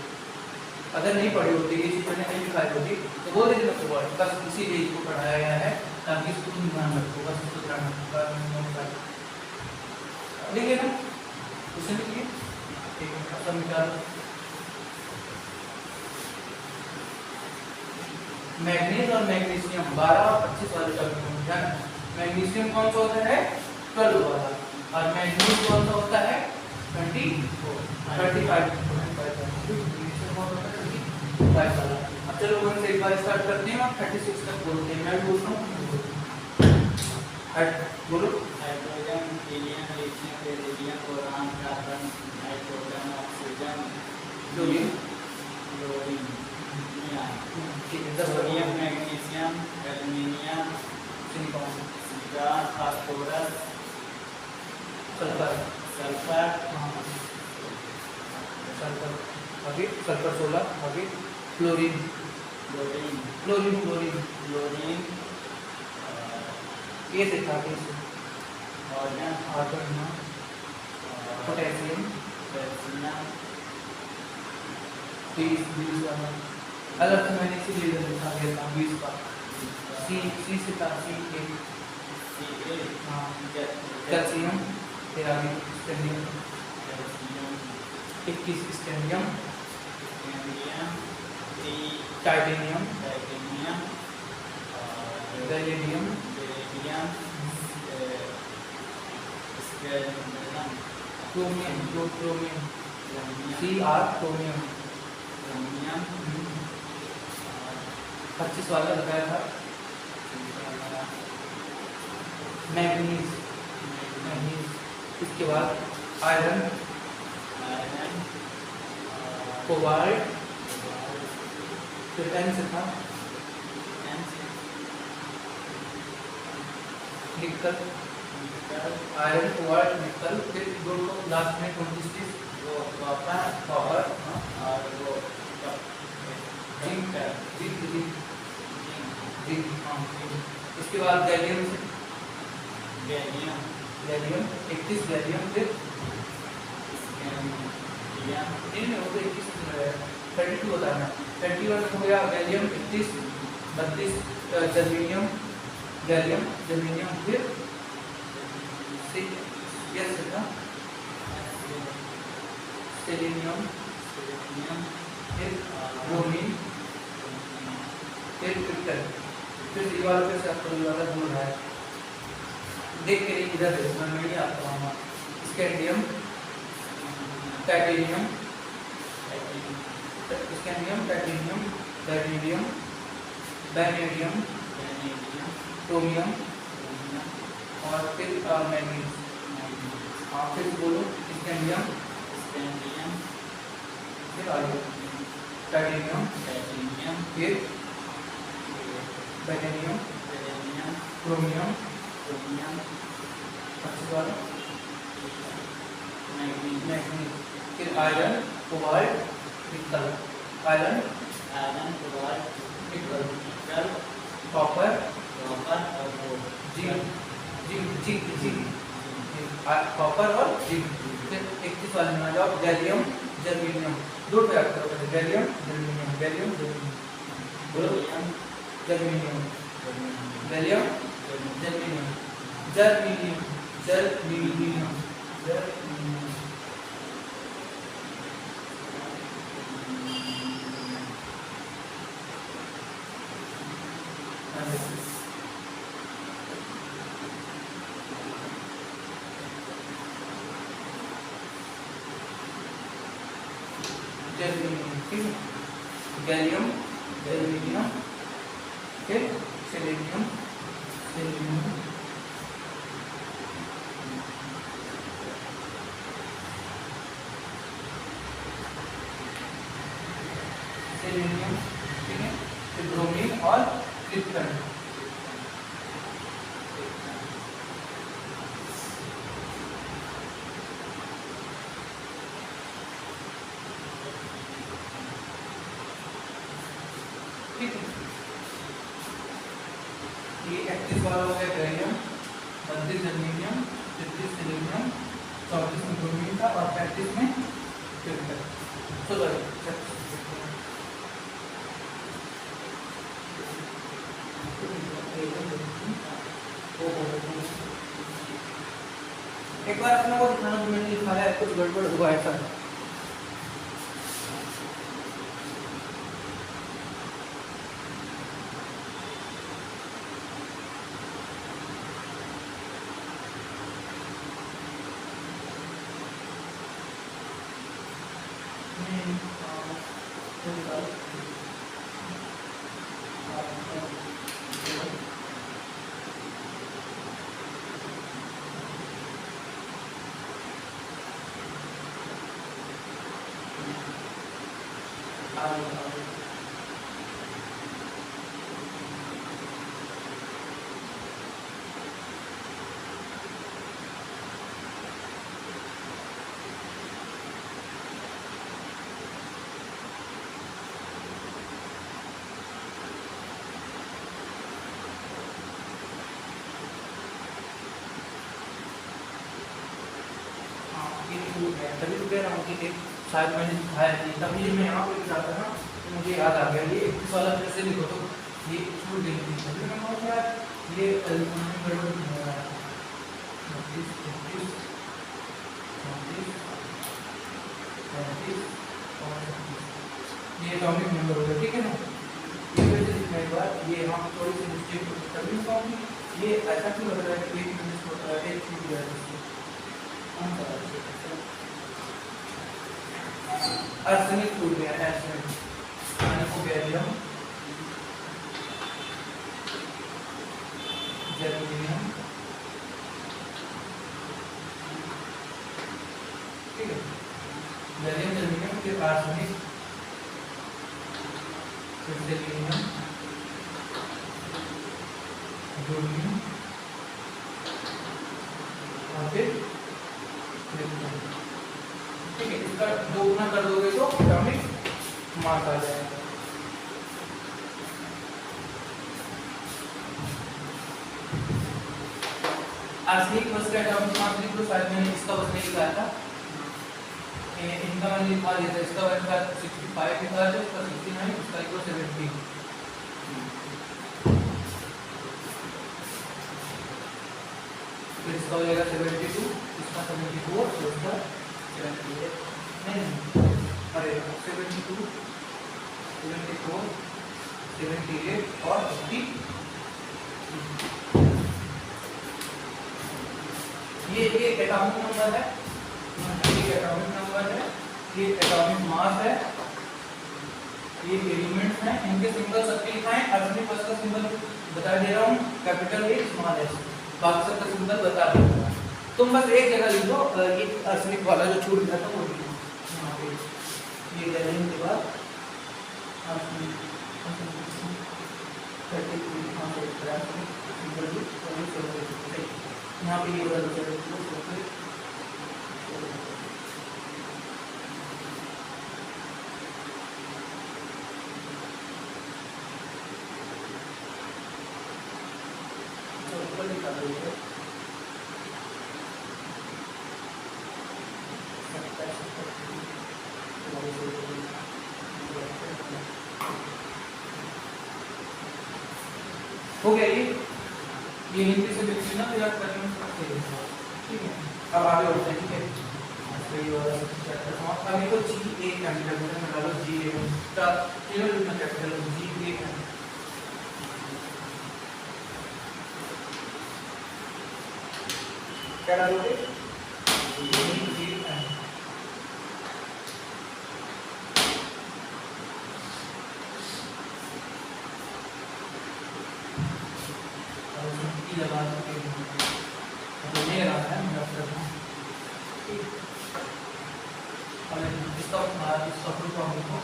अगर नहीं पढ़ी होती ये चीज मैंने नहीं लिखाई होती तो बोल देते ना कोबाल्ट। बस इसीलिए इसको पढ़ाया गया है ताकि इसको तुम ध्यान रखो। बस इसको ध्यान रखो। कार्बन मोनोऑक्साइड लिखिए ना, क्वेश्चन लिखिए। ठीक है। अब सब मिटा लो। मैग्नीज और मैग्नीशियम 12 और 25 वाले टर्म में ध्यान रखना। मैग्नीशियम कौन सा होता है 12 वाला और मैग्नीज कौन सा होता है 35 वाला। अब चलो 1 से एक बार स्टार्ट करते हैं और 36 तक बोलते हैं। मैं बोलता हूँ बोलो। Hydrogen, helium, lithium, beryllium, boron, carbon, nitrogen, oxygen, chlorine, chlorine, ठीक है। 10 sodium, magnesium, aluminium, silicon, silicon, phosphorus, sulphur, sulphur, sulphur आगे सल्फर 16 आगे chlorine, chlorine, chlorine, chlorine chlorine, ये से था कैसे ऑर्गन, आर्गन, पोटेशियम, कैल्शियम, 20 वाला अलग से मैंने इसीलिए लिखा गया था 20 का। सी से था सी के Ca, हाँ कैल्शियम, फिर आगे स्टेरियम, कैल्शियम, 21 स्टेरियम, कैडमियम, टाइटेनियम, टाइटेनियम, गैलेडियम, beryllium, scandium, chromium, chromium, chromium, Cr chromium, chromium, 25 वाला बताया था मैग्नीज, मैग्नीज। इसके बाद आयरन, आयरन, कोबाल्ट, फिर N से था निकल, आयरन, कोबाल्ट, निकल, फिर दो लास्ट में 26 वो कॉपर कॉपर और वो zinc, zinc, zinc, zinc, zinc, हाँ। इसके बाद गैलियम से गैलियम, गैलियम 31 गैलियम, फिर स्क्रैंडियम, नहीं वो तो 21 32 होता है ना। 31 हो गया गैलियम, 31 32 जर्मेनियम, गैलियम, जर्मेनियम, फिर यस था सेलेनियम, सेलेनियम, फिर ब्रोमीन, फिर क्रिप्टन। फिर ये वाला फिर से आपको ये वाला भूल रहा है, देख के नहीं इधर देखो, मैं नहीं आता हूँ। Scandium, titanium, scandium, titanium, vanadium, vanadium, chromium और फिर मैग्नीज। आप फिर बोलो स्कैंडियम, कैडमियम, फिर आगे टाइटेनियम, टाइटेनियम, फिर बेरिलियम, बेरिलियम, क्रोमियम, क्रोमियम, सबसे बाद मैग्नीशियम, मैग्नीज, फिर आयरन, कोबाल्ट, निकल, आयरन, आयरन, कोबाल्ट, निकल, निकल, कॉपर, कॉपर और गोल्ड, जिंक, कॉपर और जिंक। फिर 31 वाले में आ जाओ, गैलियम, जर्मेनियम, दो याद करो पहले, गैलियम, जर्मेनियम, गैलियम, जर्मेनियम, बोलो, beryllium, germanium, gallium, germanium, germanium, germanium, germanium, germanium, ठीक है, गैलियम, जर्मेनियम, फिर सेलेनियम, सेलेनियम, सेलेनियम, ठीक है, फिर ब्रोमीन और क्रिप्टन। ठीक है, ये 31 वाला हो गया गैलियम, 32 जर्मेनियम, 33 सेलेनियम, 34 में ब्रोमीन था और 35 में क्रिप्टन। तो एक बार अपने को दिखाना जो मैंने लिखा है कुछ गड़बड़ हुआ है सर। तभी तो कह रहा हूँ कि एक शायद मैंने दिखाया नहीं, तभी मैं यहाँ पे जाता ना तो मुझे याद आ गया ये 31 वाला कैसे लिखो तो ये छूट गई थी, तभी मैं कहूँ यार ये गड़बड़ नहीं हो रहा है। 32, 33, 34, 35 और 36 ये एटॉमिक नंबर हो गया, ठीक है ना। ये वैसे लिखने के बाद ये यहाँ पे थोड़ी सी मिस्टेक होती है, तभी कहूँ ये ऐसा क्यों लग रहा है कि एक मिनट होता है, एक छूट गया है। आर्सेनिक टूट गया, आर्सेनिक गैलियम, जर्मेनियम, ठीक है, गैलियम, जर्मेनियम, फिर आर्सेनिक, फिर सेलेनियम, ब्रोमीन और फिर क्रिप्टन। ठीक है, इसका दो गुना कर दोगे तो एटॉमिक मास आ जाएगा। आर्सेनिक बस का एटॉमिक मास लिख लो, शायद मैंने इसका बस नहीं लिखा था, इनका मैंने लिखा दिया था, इसका वैसा 65 लिखा है, इसका 69, इसका लिखो 70। फिर इसका हो जाएगा 72, इसका 74, और इसका 78, नहीं अरे 72, 74, 78 और 50। ये एटॉमिक नंबर है, ये एटॉमिक नंबर है, ये एटॉमिक मास है, ये एलिमेंट्स हैं, इनके सिंबल सबके लिखाएं। आर्सेनिक बस का सिंबल बता दे रहा हूँ, कैपिटल ए स्मॉल एस, बाकी सबका सिंबल बता दे रहा हूँ। तुम बस एक जगह लिख दो, ये आर्सेनिक वाला जो छूट गया था वो लिखो। ये गैलरी के बाद 30 यहाँ पे ये वाला हो गया ये हिंदी से देखिए ना तो याद करने में ठीक है। अब आगे बढ़ते हैं, ठीक है। तो ये वाला चैप्टर समाप्त। आगे तो जी ए कैपिटल में डालो जी ए का केवल लिखना कैपिटल जी ए क्या डालोगे जी ए लगा तो ये रहा है मेरा प्रश्न। और इसका फुल फॉर्म लिखो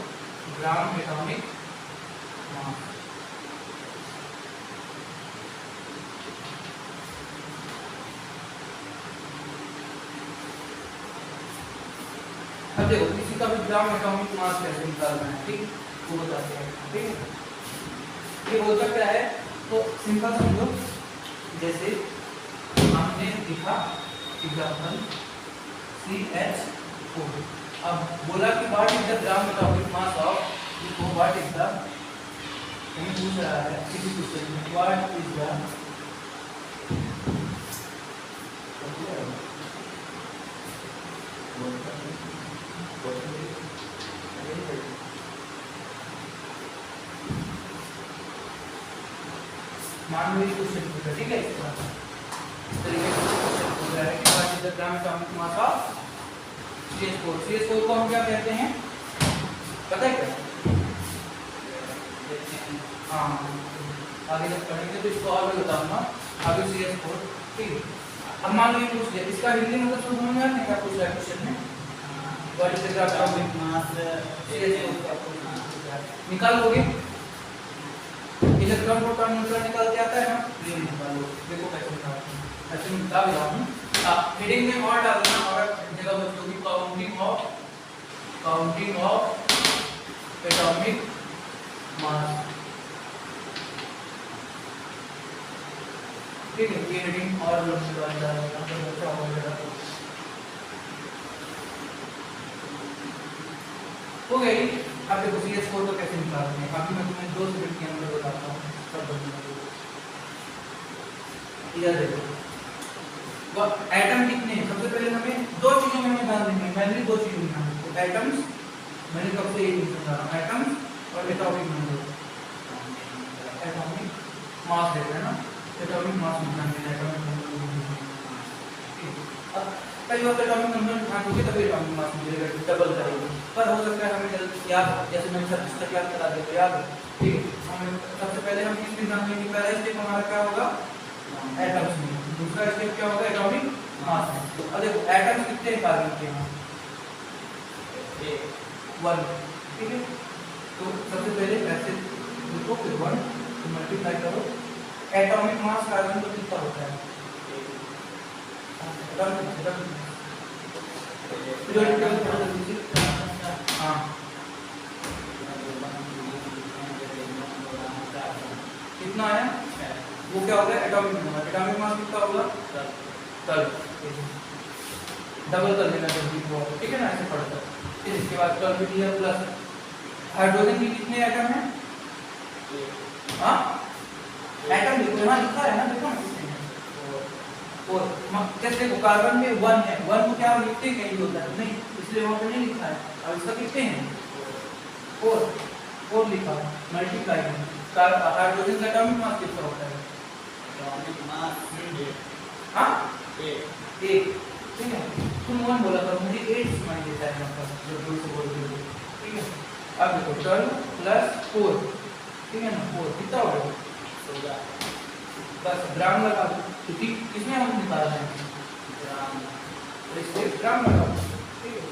ग्राम एटॉमिक मास। अब देखो किसी का भी ग्राम एटॉमिक मास कैसे निकालना है, ठीक वो बताते हैं, ठीक है। ये होता क्या है तो सिंपल समझो, जैसे हमने लिखा एग्जांपल CH4। अब बोला कि what is the gram atomic mass of, देखो व्हाट इज द, हमें पूछ रहा है किसी क्वेश्चन में व्हाट इज द मान लो क्वेश्चन पूछ रहा है, ठीक है। इस तरीके से क्वेश्चन पूछ रहा है कि what is the gram atomic mass of CH4। CH4 को हम क्या कहते हैं पता है क्या? हाँ आगे जब पढ़ेंगे तो इसको और भी बताऊंगा आगे। CH4 ठीक है। अब मान लो ये पूछ लिया, इसका हिंदी मतलब समझ में आता है क्या पूछ रहा है क्वेश्चन में? What is the gram atomic mass CH4 का निकाल लोगे। इलेक्ट्रॉन प्रोटॉन न्यूट्रॉन निकाल के आता है ना, ये निकालो। देखो कैसे निकालते हैं, ऐसे मैं बता भी रहा हूँ। हेडिंग में और डालना और जगह बच्चों की काउंटिंग ऑफ एटॉमिक मास, ठीक है। ये हेडिंग और लंबी वाली डालना तो बच्चा हो जाएगा। हो गई। अब देखो CH4 को कैसे निकालते हैं, अभी मैं तुम्हें 2 मिनट के अंदर बताता हूँ सब बताऊंगा। इधर देखो वो एटम कितने हैं, सबसे पहले हमें 2 चीजों में ध्यान देंगे, मैंने 2 चीजों में ध्यान देंगे। एटम्स, मैंने कब से ये समझा रहा हूँ, एटम्स और एटॉमिक नंबर। एटॉमिक मास देते हैं ना, एटॉमिक मास निकालते हैं, एटॉमिक नंबर। कई बार एटॉमिक नंबर निकालोगे तभी एटॉमिक मास मिलेगा, डबल करेंगे। पर हो सकता है हमें जल्दी याद, जैसे मैंने सब तक याद करा दिया, याद है, ठीक है। हमें सबसे पहले हम किस एग्जाम में पहला स्टेप हमारा क्या होगा एटम्स में, दूसरा स्टेप क्या होगा एटॉमिक मास में। अब देखो एटम्स कितने कार्बन के हैं 1, ठीक है। तो सबसे पहले ऐसे लिखो फिर 1 तो मल्टीप्लाई करो। एटॉमिक मास कार्बन का कितना होता है हाँ कितना आया वो क्या होगा एटॉमिक नंबर। एटॉमिक मास कितना होगा 12, डबल कर देना जल्दी को, ठीक है ना, ऐसे पढ़ता है। फिर इसके बाद 12 दिया प्लस हाइड्रोजन के कितने एटम हैं? हाँ एटम देखो यहाँ लिखा है ना, देखो और जैसे देखो कार्बन में 1 है, 1 को क्या लिखते हैं कहीं होता है नहीं, इसलिए वहां पे नहीं लिखा है। और इसका कितने हैं 4 लिखा है, मल्टीप्लाई है। हाइड्रोजन का एटॉमिक मास कितना होता है? एटॉमिक मास हाँ 1, ठीक है। तुम 1 बोला था, मुझे 8 सुनाई देता है मतलब जब 2 से बोल रहे हो, ठीक है। अब देखो 12 प्लस 4, ठीक है ना, 4 कितना होगा 16। बस ग्राम लगा दो, क्योंकि किसमें हम निकाल रहे हैं ग्राम, तो इससे ग्राम लगा दो, ठीक है।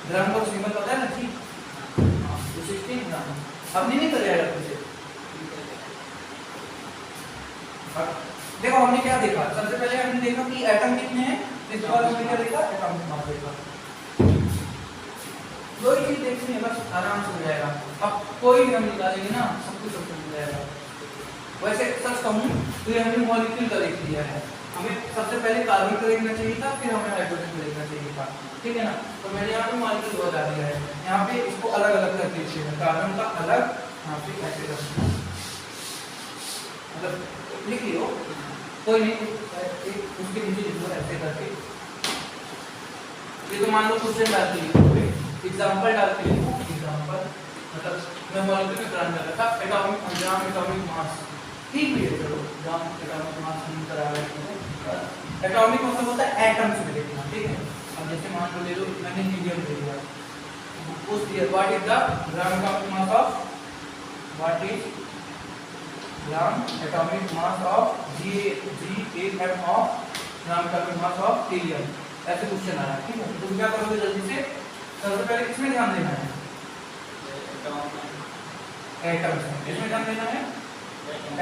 ग्राम का सिंबल पता है ना जी, तो 16 ग्राम। अब नहीं कर जाएगा तुझे। देखो हमने क्या देखा, सबसे पहले हमने देखा कि एटम कितने हैं, इसके बाद हमने क्या देखा, एटॉमिक मास देखा। दो ही चीज देखनी है बस, आराम से हो जाएगा। अब कोई भी हम निकालेंगे ना, सब कुछ मिल जाएगा। वैसे सच कहूं तो ये हमने मॉलिक्यूल का देख लिया है, हमें सबसे पहले कार्बन का देखना चाहिए था, फिर हमें हाइड्रोजन का देखना चाहिए था, ठीक है ना। तो मैंने यहाँ पे मॉलिक्यूल बता दिया है, यहाँ पे इसको अलग अलग करके लिखिएगा, कार्बन का अलग, यहाँ पे ऐसे रखना, मतलब लिख लियो, कोई नहीं, उसके नीचे लिख लो ऐसे करके। ये तो मान लो क्वेश्चन डाल के लिखोगे, एग्जांपल डाल के लिखो, एग्जांपल मतलब मैं मॉलिक्यूल में कराने लगा था, एटॉमिक ग्राम एटॉमिक मास, ठीक भी है, चलो ग्राम एटॉमिक मास हम करा रहे हैं। एटॉमिक मतलब होता है एटम्स में देखना, ठीक है। अब जैसे मान लो ले लो, मैंने हीलियम ले लिया, पूछ दिया what is the gram atomic mass of, what is gram atomic mass of GAM of gram atomic mass of helium, ऐसे क्वेश्चन आ रहा है, ठीक है। तो क्या करोगे जल्दी से, सबसे पहले किसमें ध्यान देना है, एटम्स में, किसमें ध्यान देना है,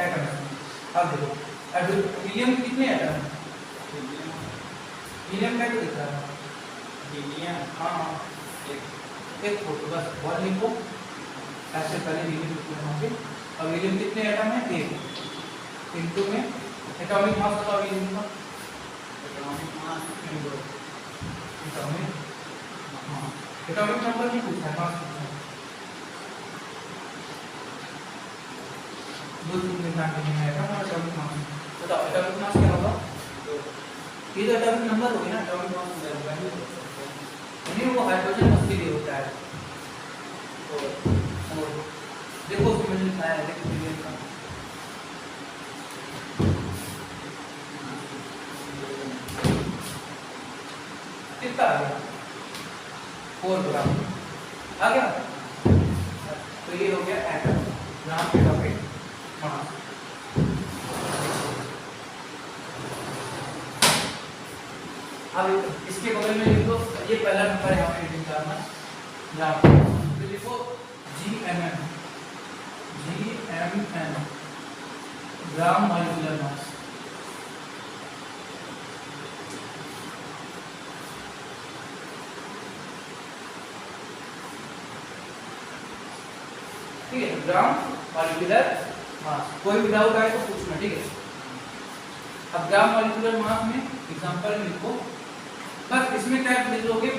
एटम्स में। अब देखो हीलियम कितने एटम हैं, हीलियम का क्या दिख रहा है, हीलियम हाँ एक फोटो बस, वन लिखो ऐसे, पहले हीलियम लिखो यहाँ पे। अब हीलियम कितने एटम है, एक, इनटू में एटॉमिक मास बताओ हीलियम का, एटॉमिक मास एटॉमिक नंबर नहीं पूछा है, मास पूछा है। दो तीन दिन का नहीं है एटम और एटॉमिक मास, बताओ एटॉमिक मास क्या होगा, ये तो एटॉमिक नंबर हो गया ना, एटॉमिक मास नहीं, वो हाइड्रोजन मस्ती भी होता है। और देखो उसमें मैंने लिखा है, देखो हीलियम का कितना आ गया, 4 ग्राम आ गया। तो ये हो गया एटम, ग्राम एटॉमिक मास। अब इसके बगल में लिख दो, ये पहला नंबर यहाँ पे रीडिंग करना, ग्राम तो लिखो GMM, ग्राम मॉलिक्यूलर मास। ठीक है, ग्राम मॉलिक्यूलर मास, कोई भी डाउट आए तो पूछना, ठीक है। अब ग्राम मॉलिक्यूलर मास में एग्जांपल लिखो, बस इसमें क्या लिख लोगे,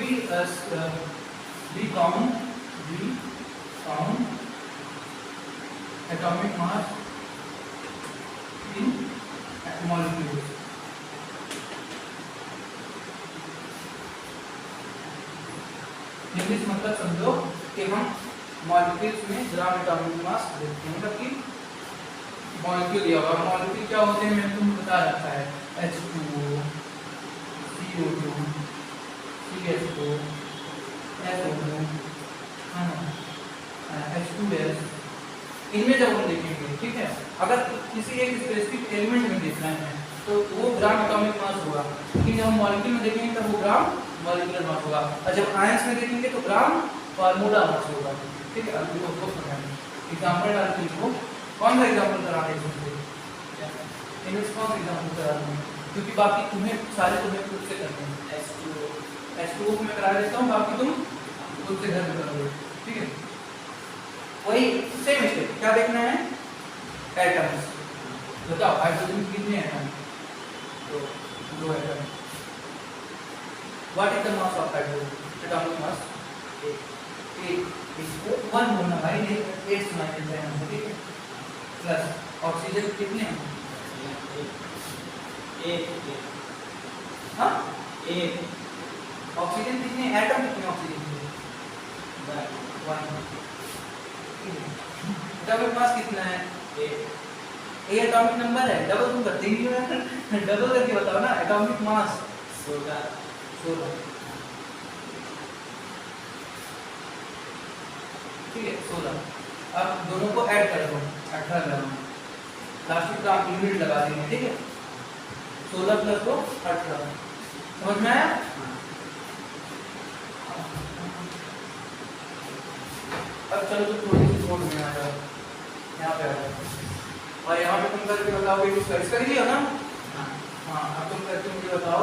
बी काउंट एटॉमिक मास इन मॉलिक्यूल्स। इंग्लिश मतलब समझो कि हम मॉलिक्यूल्स में ग्राम एटॉमिक मास देखते हैं, मतलब कि मॉलिक्यूल दिया होगा, मॉलिक्यूल क्या होते हैं मैंने तुमको बता रखा है, H2O, CO2, CH2, SO2, H2S, इनमें जब हम देखेंगे, ठीक है। अगर किसी एक स्पेसिफिक एलिमेंट में देखना है तो वो ग्राम एटॉमिक मास होगा, लेकिन जब हम मॉलिक्यूल में देखेंगे तो वो ग्राम मॉलिक्यूलर मास होगा, और जब आयंस में देखेंगे तो ग्राम फार्मूला मास होगा, ठीक है। अब इसको एग्जांपल डालते हैं, कौन सा एग्जांपल करा रहे हैं तुमसे, इनमें कौन सा एग्जांपल करा रहे हैं, क्योंकि बाकी तुम्हें सारे तुम्हें खुद से करते हैं। H2O को मैं करा देता हूँ, बाकी तुम खुद से घर में करोगे, ठीक है। वही सेम स्टेप, क्या देखना है, एटम्स। बताओ हाइड्रोजन कितने एटम, दो atom. What is the mass of hydrogen, atomic mass 8, इसको 1 होना भाई, नहीं 8 सुना देते हैं, ठीक है। प्लस ऑक्सीजन कितने हैं, 1, हाँ 1। ऑक्सीजन कितने एटम, कितने ऑक्सीजन, 1। एटॉमिक मास कितना है, 8। ये एटॉमिक नंबर है, डबल तुम करते ही नहीं हो, डबल करके बताओ ना, एटॉमिक मास 16। ठीक है 16। अब दोनों को ऐड कर दो, 18 ग्राम, लास्ट में आप यूनिट लगा देंगे, ठीक है। 16 प्लस 2 18, समझ में आया। अब चलो तो थोड़ी सी नोट में आ जाओ, यहाँ पे आ जाओ और यहाँ पे तुम करके बताओ कि इसका कर लिया ना। हाँ अब तुम करके मुझे बताओ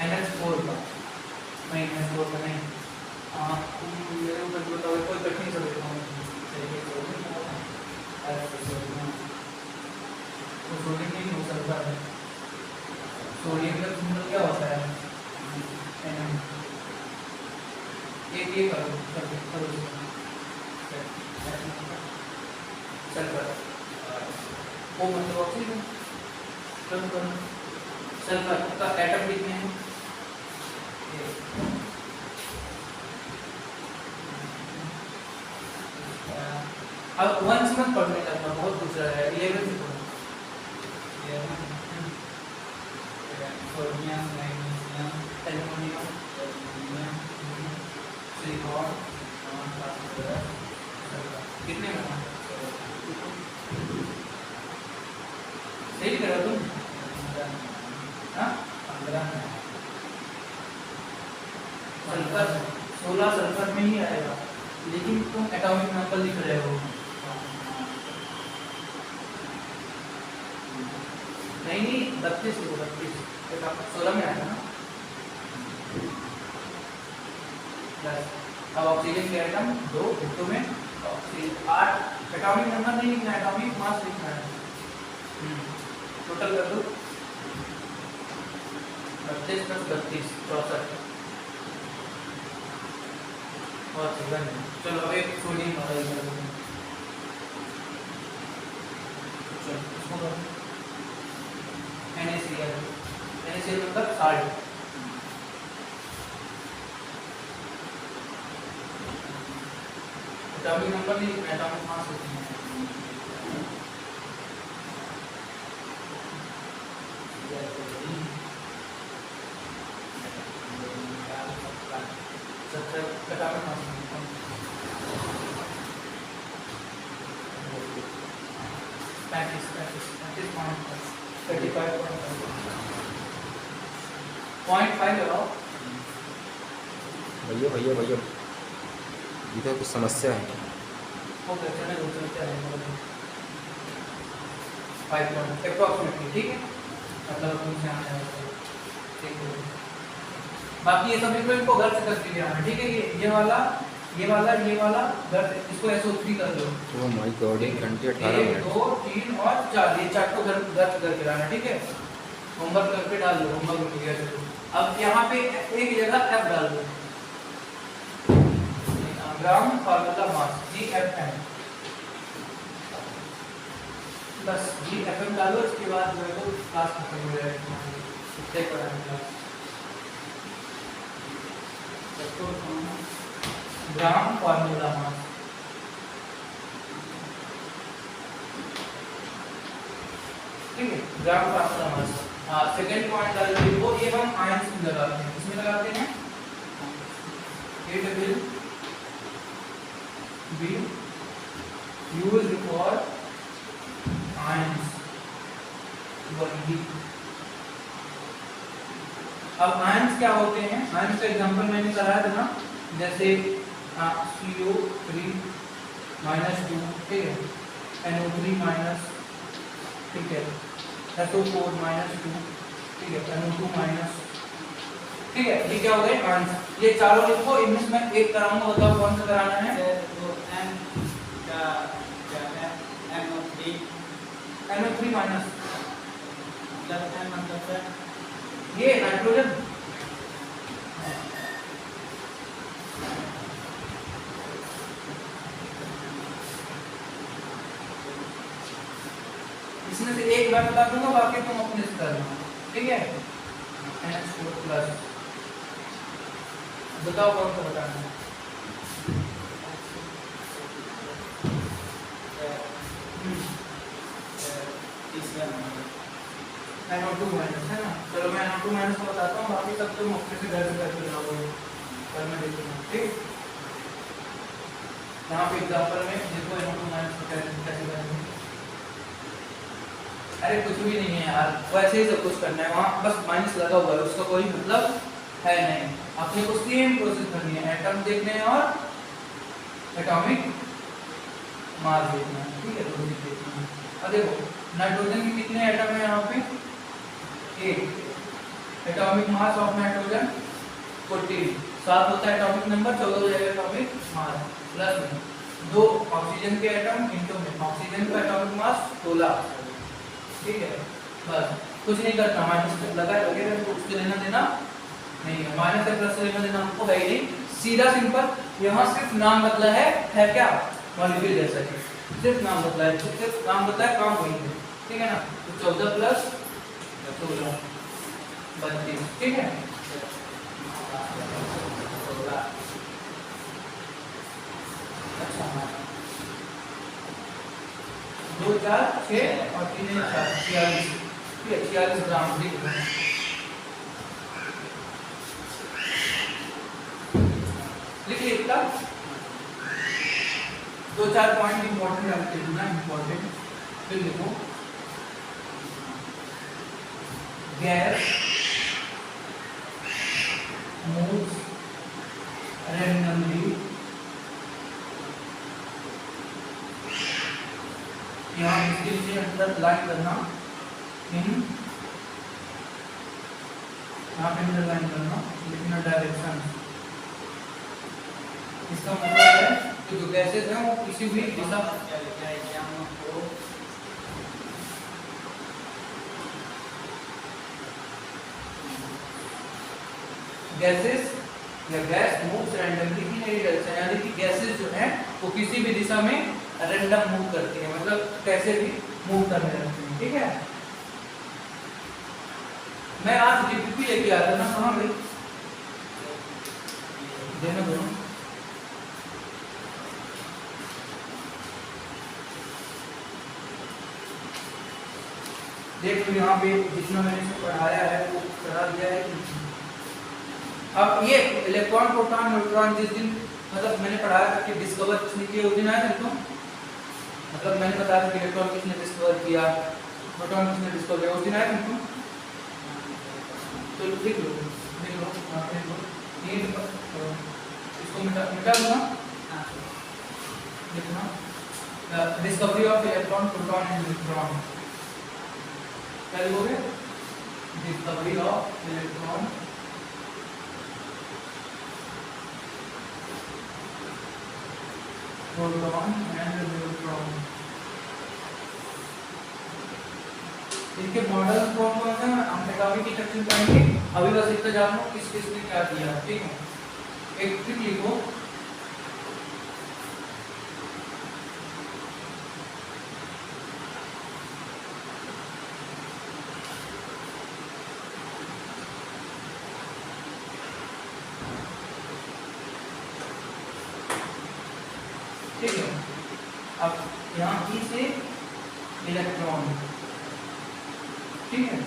NH4 का, नहीं NH4 का नहीं, हाँ तुम मेरे को करके बताओ कोई कठिन सा देखो तो सोडियम नहीं हो सकता है, सोडियम का सिंबल क्या होता है NM, एक ये करो सल्फर, वो मतलब ऑक्सीजन, सल्फर का एटम कितने हैं, अब 1 से मत पढ़ने लगना, बहुत पूछ रहा है, 11 से पढ़ो। सोडियम, मैग्नीशियम, एल्युमिनियम, सिलिकॉन, कितने में सही करो तुम, हाँ 15 में सल्फर 16 सल्फर में ही आएगा, लेकिन तुम एटॉमिक नंबर लिख रहे हो, नहीं 32 लिखो, 32 16 में आएगा ना। अब ऑक्सीजन के एटम 2 हिस्सों में, ऑक्सीजन 8, एटॉमिक नंबर नहीं लिखना है, एटॉमिक मास लिखना है। टोटल कर दो 32 + 32 64 और सेकंड। चलो अब एक सोडियम वाला कर दो, चलो इसको करो NaCl, NaCl मतलब साल्ट, एटॉमिक नंबर नहीं लिखना, एटॉमिक मास लिखना है। एटॉमिक मास 0.5 लगाओ। भैया इधर कुछ समस्या है। ओके चलो दूसरा क्या है 5 पॉइंट अप्रॉक्सीमेटली, ठीक है, मतलब तुमसे आने वाला ठीक है। बाकी ये सब इनको घर से कर दिया है, ठीक है। ये वाला घर से इसको SO3 कर लो। ओह माय गॉड 1 घंटे 18 1 मिनट 2 3 और 4, ये 4 को घर करके लाना, ठीक है। होमवर्क करके डाल दो, होमवर्क मिल गया चलो। अब यहाँ पे एक जगह F डाल दो, ग्राम फार्मूला मास GFM बस GFM डालो, इसके बाद जो है तो क्लास खत्म हो जाएगा, चेक कराएंगे क्लास। ग्राम फार्मूला मास, ठीक है, ग्राम फार्मूला मास। हाँ सेकंड पॉइंट डाल दीजिए, वो ये हम आयंस में लगाते हैं, इसमें लगाते हैं it will be used for ions 1D। अब आयंस क्या होते हैं, आयंस का एग्जांपल मैंने कराया था ना, जैसे CO3 -2, ठीक है, NO3 माइनस, ठीक है, SO4 -2, ठीक है, NO2 माइनस, ठीक है। ये क्या हो गए आयंस, ये चारों लिखो, इनमें मैं एक कराऊंगा, बताओ कौन सा कराना है। NO3 माइनस ये नाइट्रोजन, इसमें से एक बार बता दूंगा, बाकी तुम अपने से करना, ठीक है। NH4+, बताओ कौन सा बताना है। NO2 माइनस है ना, चलो मैं NO2 माइनस को बताता हूँ, बाकी सब तुम अपने से घर से करके जाओगे, कल मैं देखूंगा, ठीक। यहाँ पे एग्जांपल में देखो NO2 माइनस को कैसे करेंगे। अरे कुछ भी नहीं है यार, वैसे ही सब कुछ करना है, वहाँ बस माइनस लगा हुआ है, उसका कोई मतलब है नहीं। आपने को सेम प्रोसेस करनी है, एटम देखने हैं और एटॉमिक मास देखना है, ठीक है, तो देखना है। अब देखो नाइट्रोजन के कितने एटम है यहाँ पे, 8। एटॉमिक मास ऑफ नाइट्रोजन 14, 7 होता है एटॉमिक नंबर, 14 हो जाएगा एटॉमिक मास, प्लस में 2 ऑक्सीजन के एटम इंटू में ऑक्सीजन का एटॉमिक मास 16, ठीक है। बस कुछ नहीं करना, माइनस लगा लगेगा तो उससे लेना देना नहीं है, माइनस से प्लस से लेना देना हमको है ही नहीं, सीधा सिंपल। यहाँ सिर्फ नाम बदला है क्या, मॉलिक्यूल जैसा ही, सिर्फ नाम बदला है, सिर्फ नाम बदला है, काम वही है, ठीक है ना। तो 14 प्लस 16 32, ठीक है। अच्छा 2 4 6 और 3 4 46, ठीक है, 46 ग्राम लिख लो। लिखिए इतना 2-4 पॉइंट इंपॉर्टेंट रखते हैं ना, इंपॉर्टेंट। फिर देखो गैस moves randomly, यहाँ इसके लिए अंडरलाइन करना, यहाँ पे अंडरलाइन करना, लिखना डायरेक्शन। इसका मतलब है कि जो गैसेस हैं वो किसी भी दिशा गैसेस या gas moves randomly in any direction, यानी कि गैसेस जो हैं वो किसी भी दिशा में रैंडम मूव करती है, मतलब कैसे भी मूव करने लगती है, ठीक है। मैं आज डीपीपी लेके आया था ना, कहाँ गई देना दोनों, देख लो यहाँ पे जितना मैंने पढ़ाया है वो करा दिया है। अब ये इलेक्ट्रॉन प्रोटॉन न्यूट्रॉन जिस दिन मतलब मैंने पढ़ाया था कि डिस्कवर किसने किया, उस दिन आया था तुम, मतलब मैंने बताया था कि इलेक्ट्रॉन किसने डिस्कवर किया, प्रोटॉन किसने डिस्कवर किया, उस दिन आया था तुम। तो लिख लो ये इसको मिटा दो ना, लिखना discovery of electron proton and neutron, क्या लिखोगे, discovery of electron proton and neutron. इनके मॉडल कौन कौन है हम एटॉमिक की स्ट्रक्चर पढ़ेंगे, अभी बस इतना जान लो किस किस ने क्या किया, ठीक है। एक ट्रिक लिखो, ठीक है। अब यहाँ ई से इलेक्ट्रॉन, ठीक है,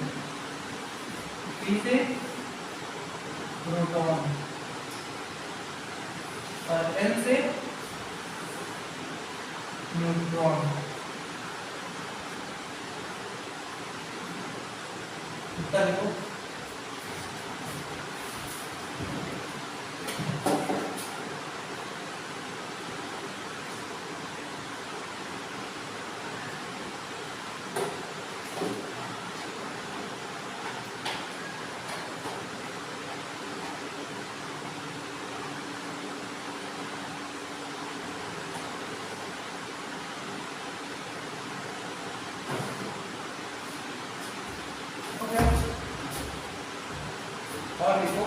पी से प्रोटॉन और एन से न्यूट्रॉन। उत्तर लिखो, और लिखो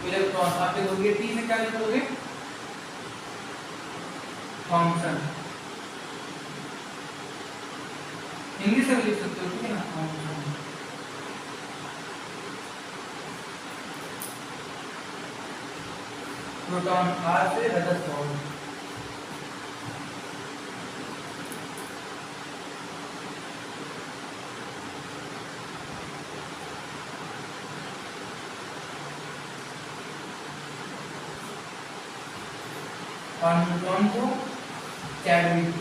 इलेक्ट्रॉन, आप लिखोगे टी से क्या लिखोगे, थॉमसन, हिंदी से भी लिख सकते हो, ठीक है ना, थॉमसन। प्रोटॉन आर से रदरफोर्ड, और न्यूट्रॉन को चैडविक,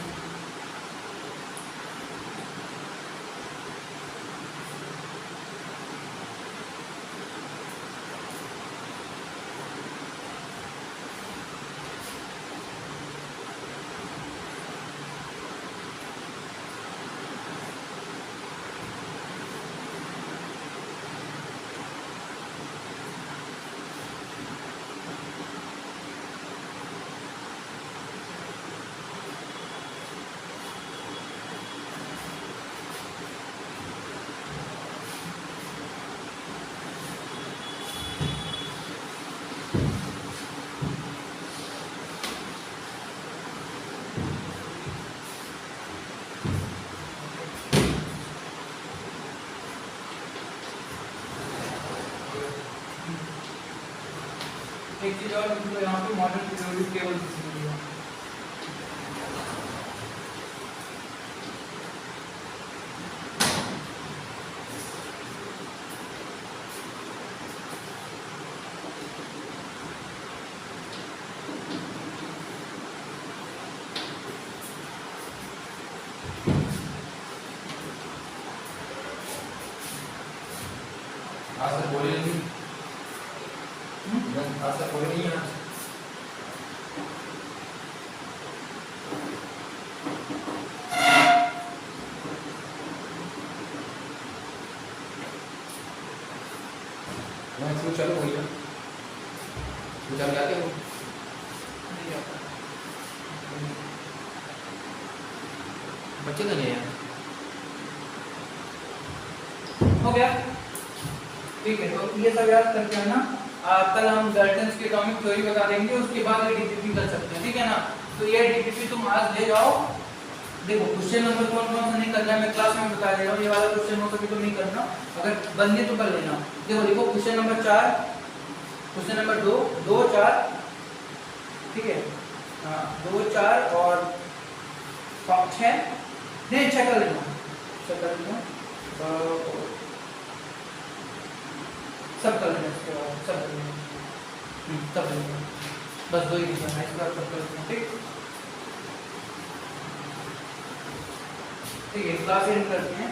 और किसी को यहाँ पे मॉडर्न पीरियोडिक टेबल मिलेगा। आज तक बोले नहीं, आज तक बोले नहीं है। मैं शुरू चलो वही ना, शुरू चल जाते हो। नहीं आता। बच्चे तो नहीं है। हो गया, ठीक है। तो ये सब याद करके है ना, कल हम डाल्टन्स की एटॉमिक थ्योरी बता देंगे, उसके बाद ये डीपीपी कर सकते हैं, ठीक है ना। तो ये डीपीपी तुम आज ले जाओ। देखो क्वेश्चन नंबर कौन कौन सा नहीं करना है मैं क्लास में बता दे रहा हूँ। ये वाला क्वेश्चन हो सके तो नहीं करना, अगर बंदे तो कर लेना। देखो देखो क्वेश्चन नंबर 4, क्वेश्चन नंबर 2, 2, 4, ठीक है। हाँ 2, 4 और 6 नहीं 6 कर लेना, 6 कर लेना, सब कर लेना, इसके बाद सब कर लेना, सब कर लेना, बस 2 ही लिखना है, इसके बाद सब कर लेना, ठीक। ठीक है, क्लास एंड करते हैं।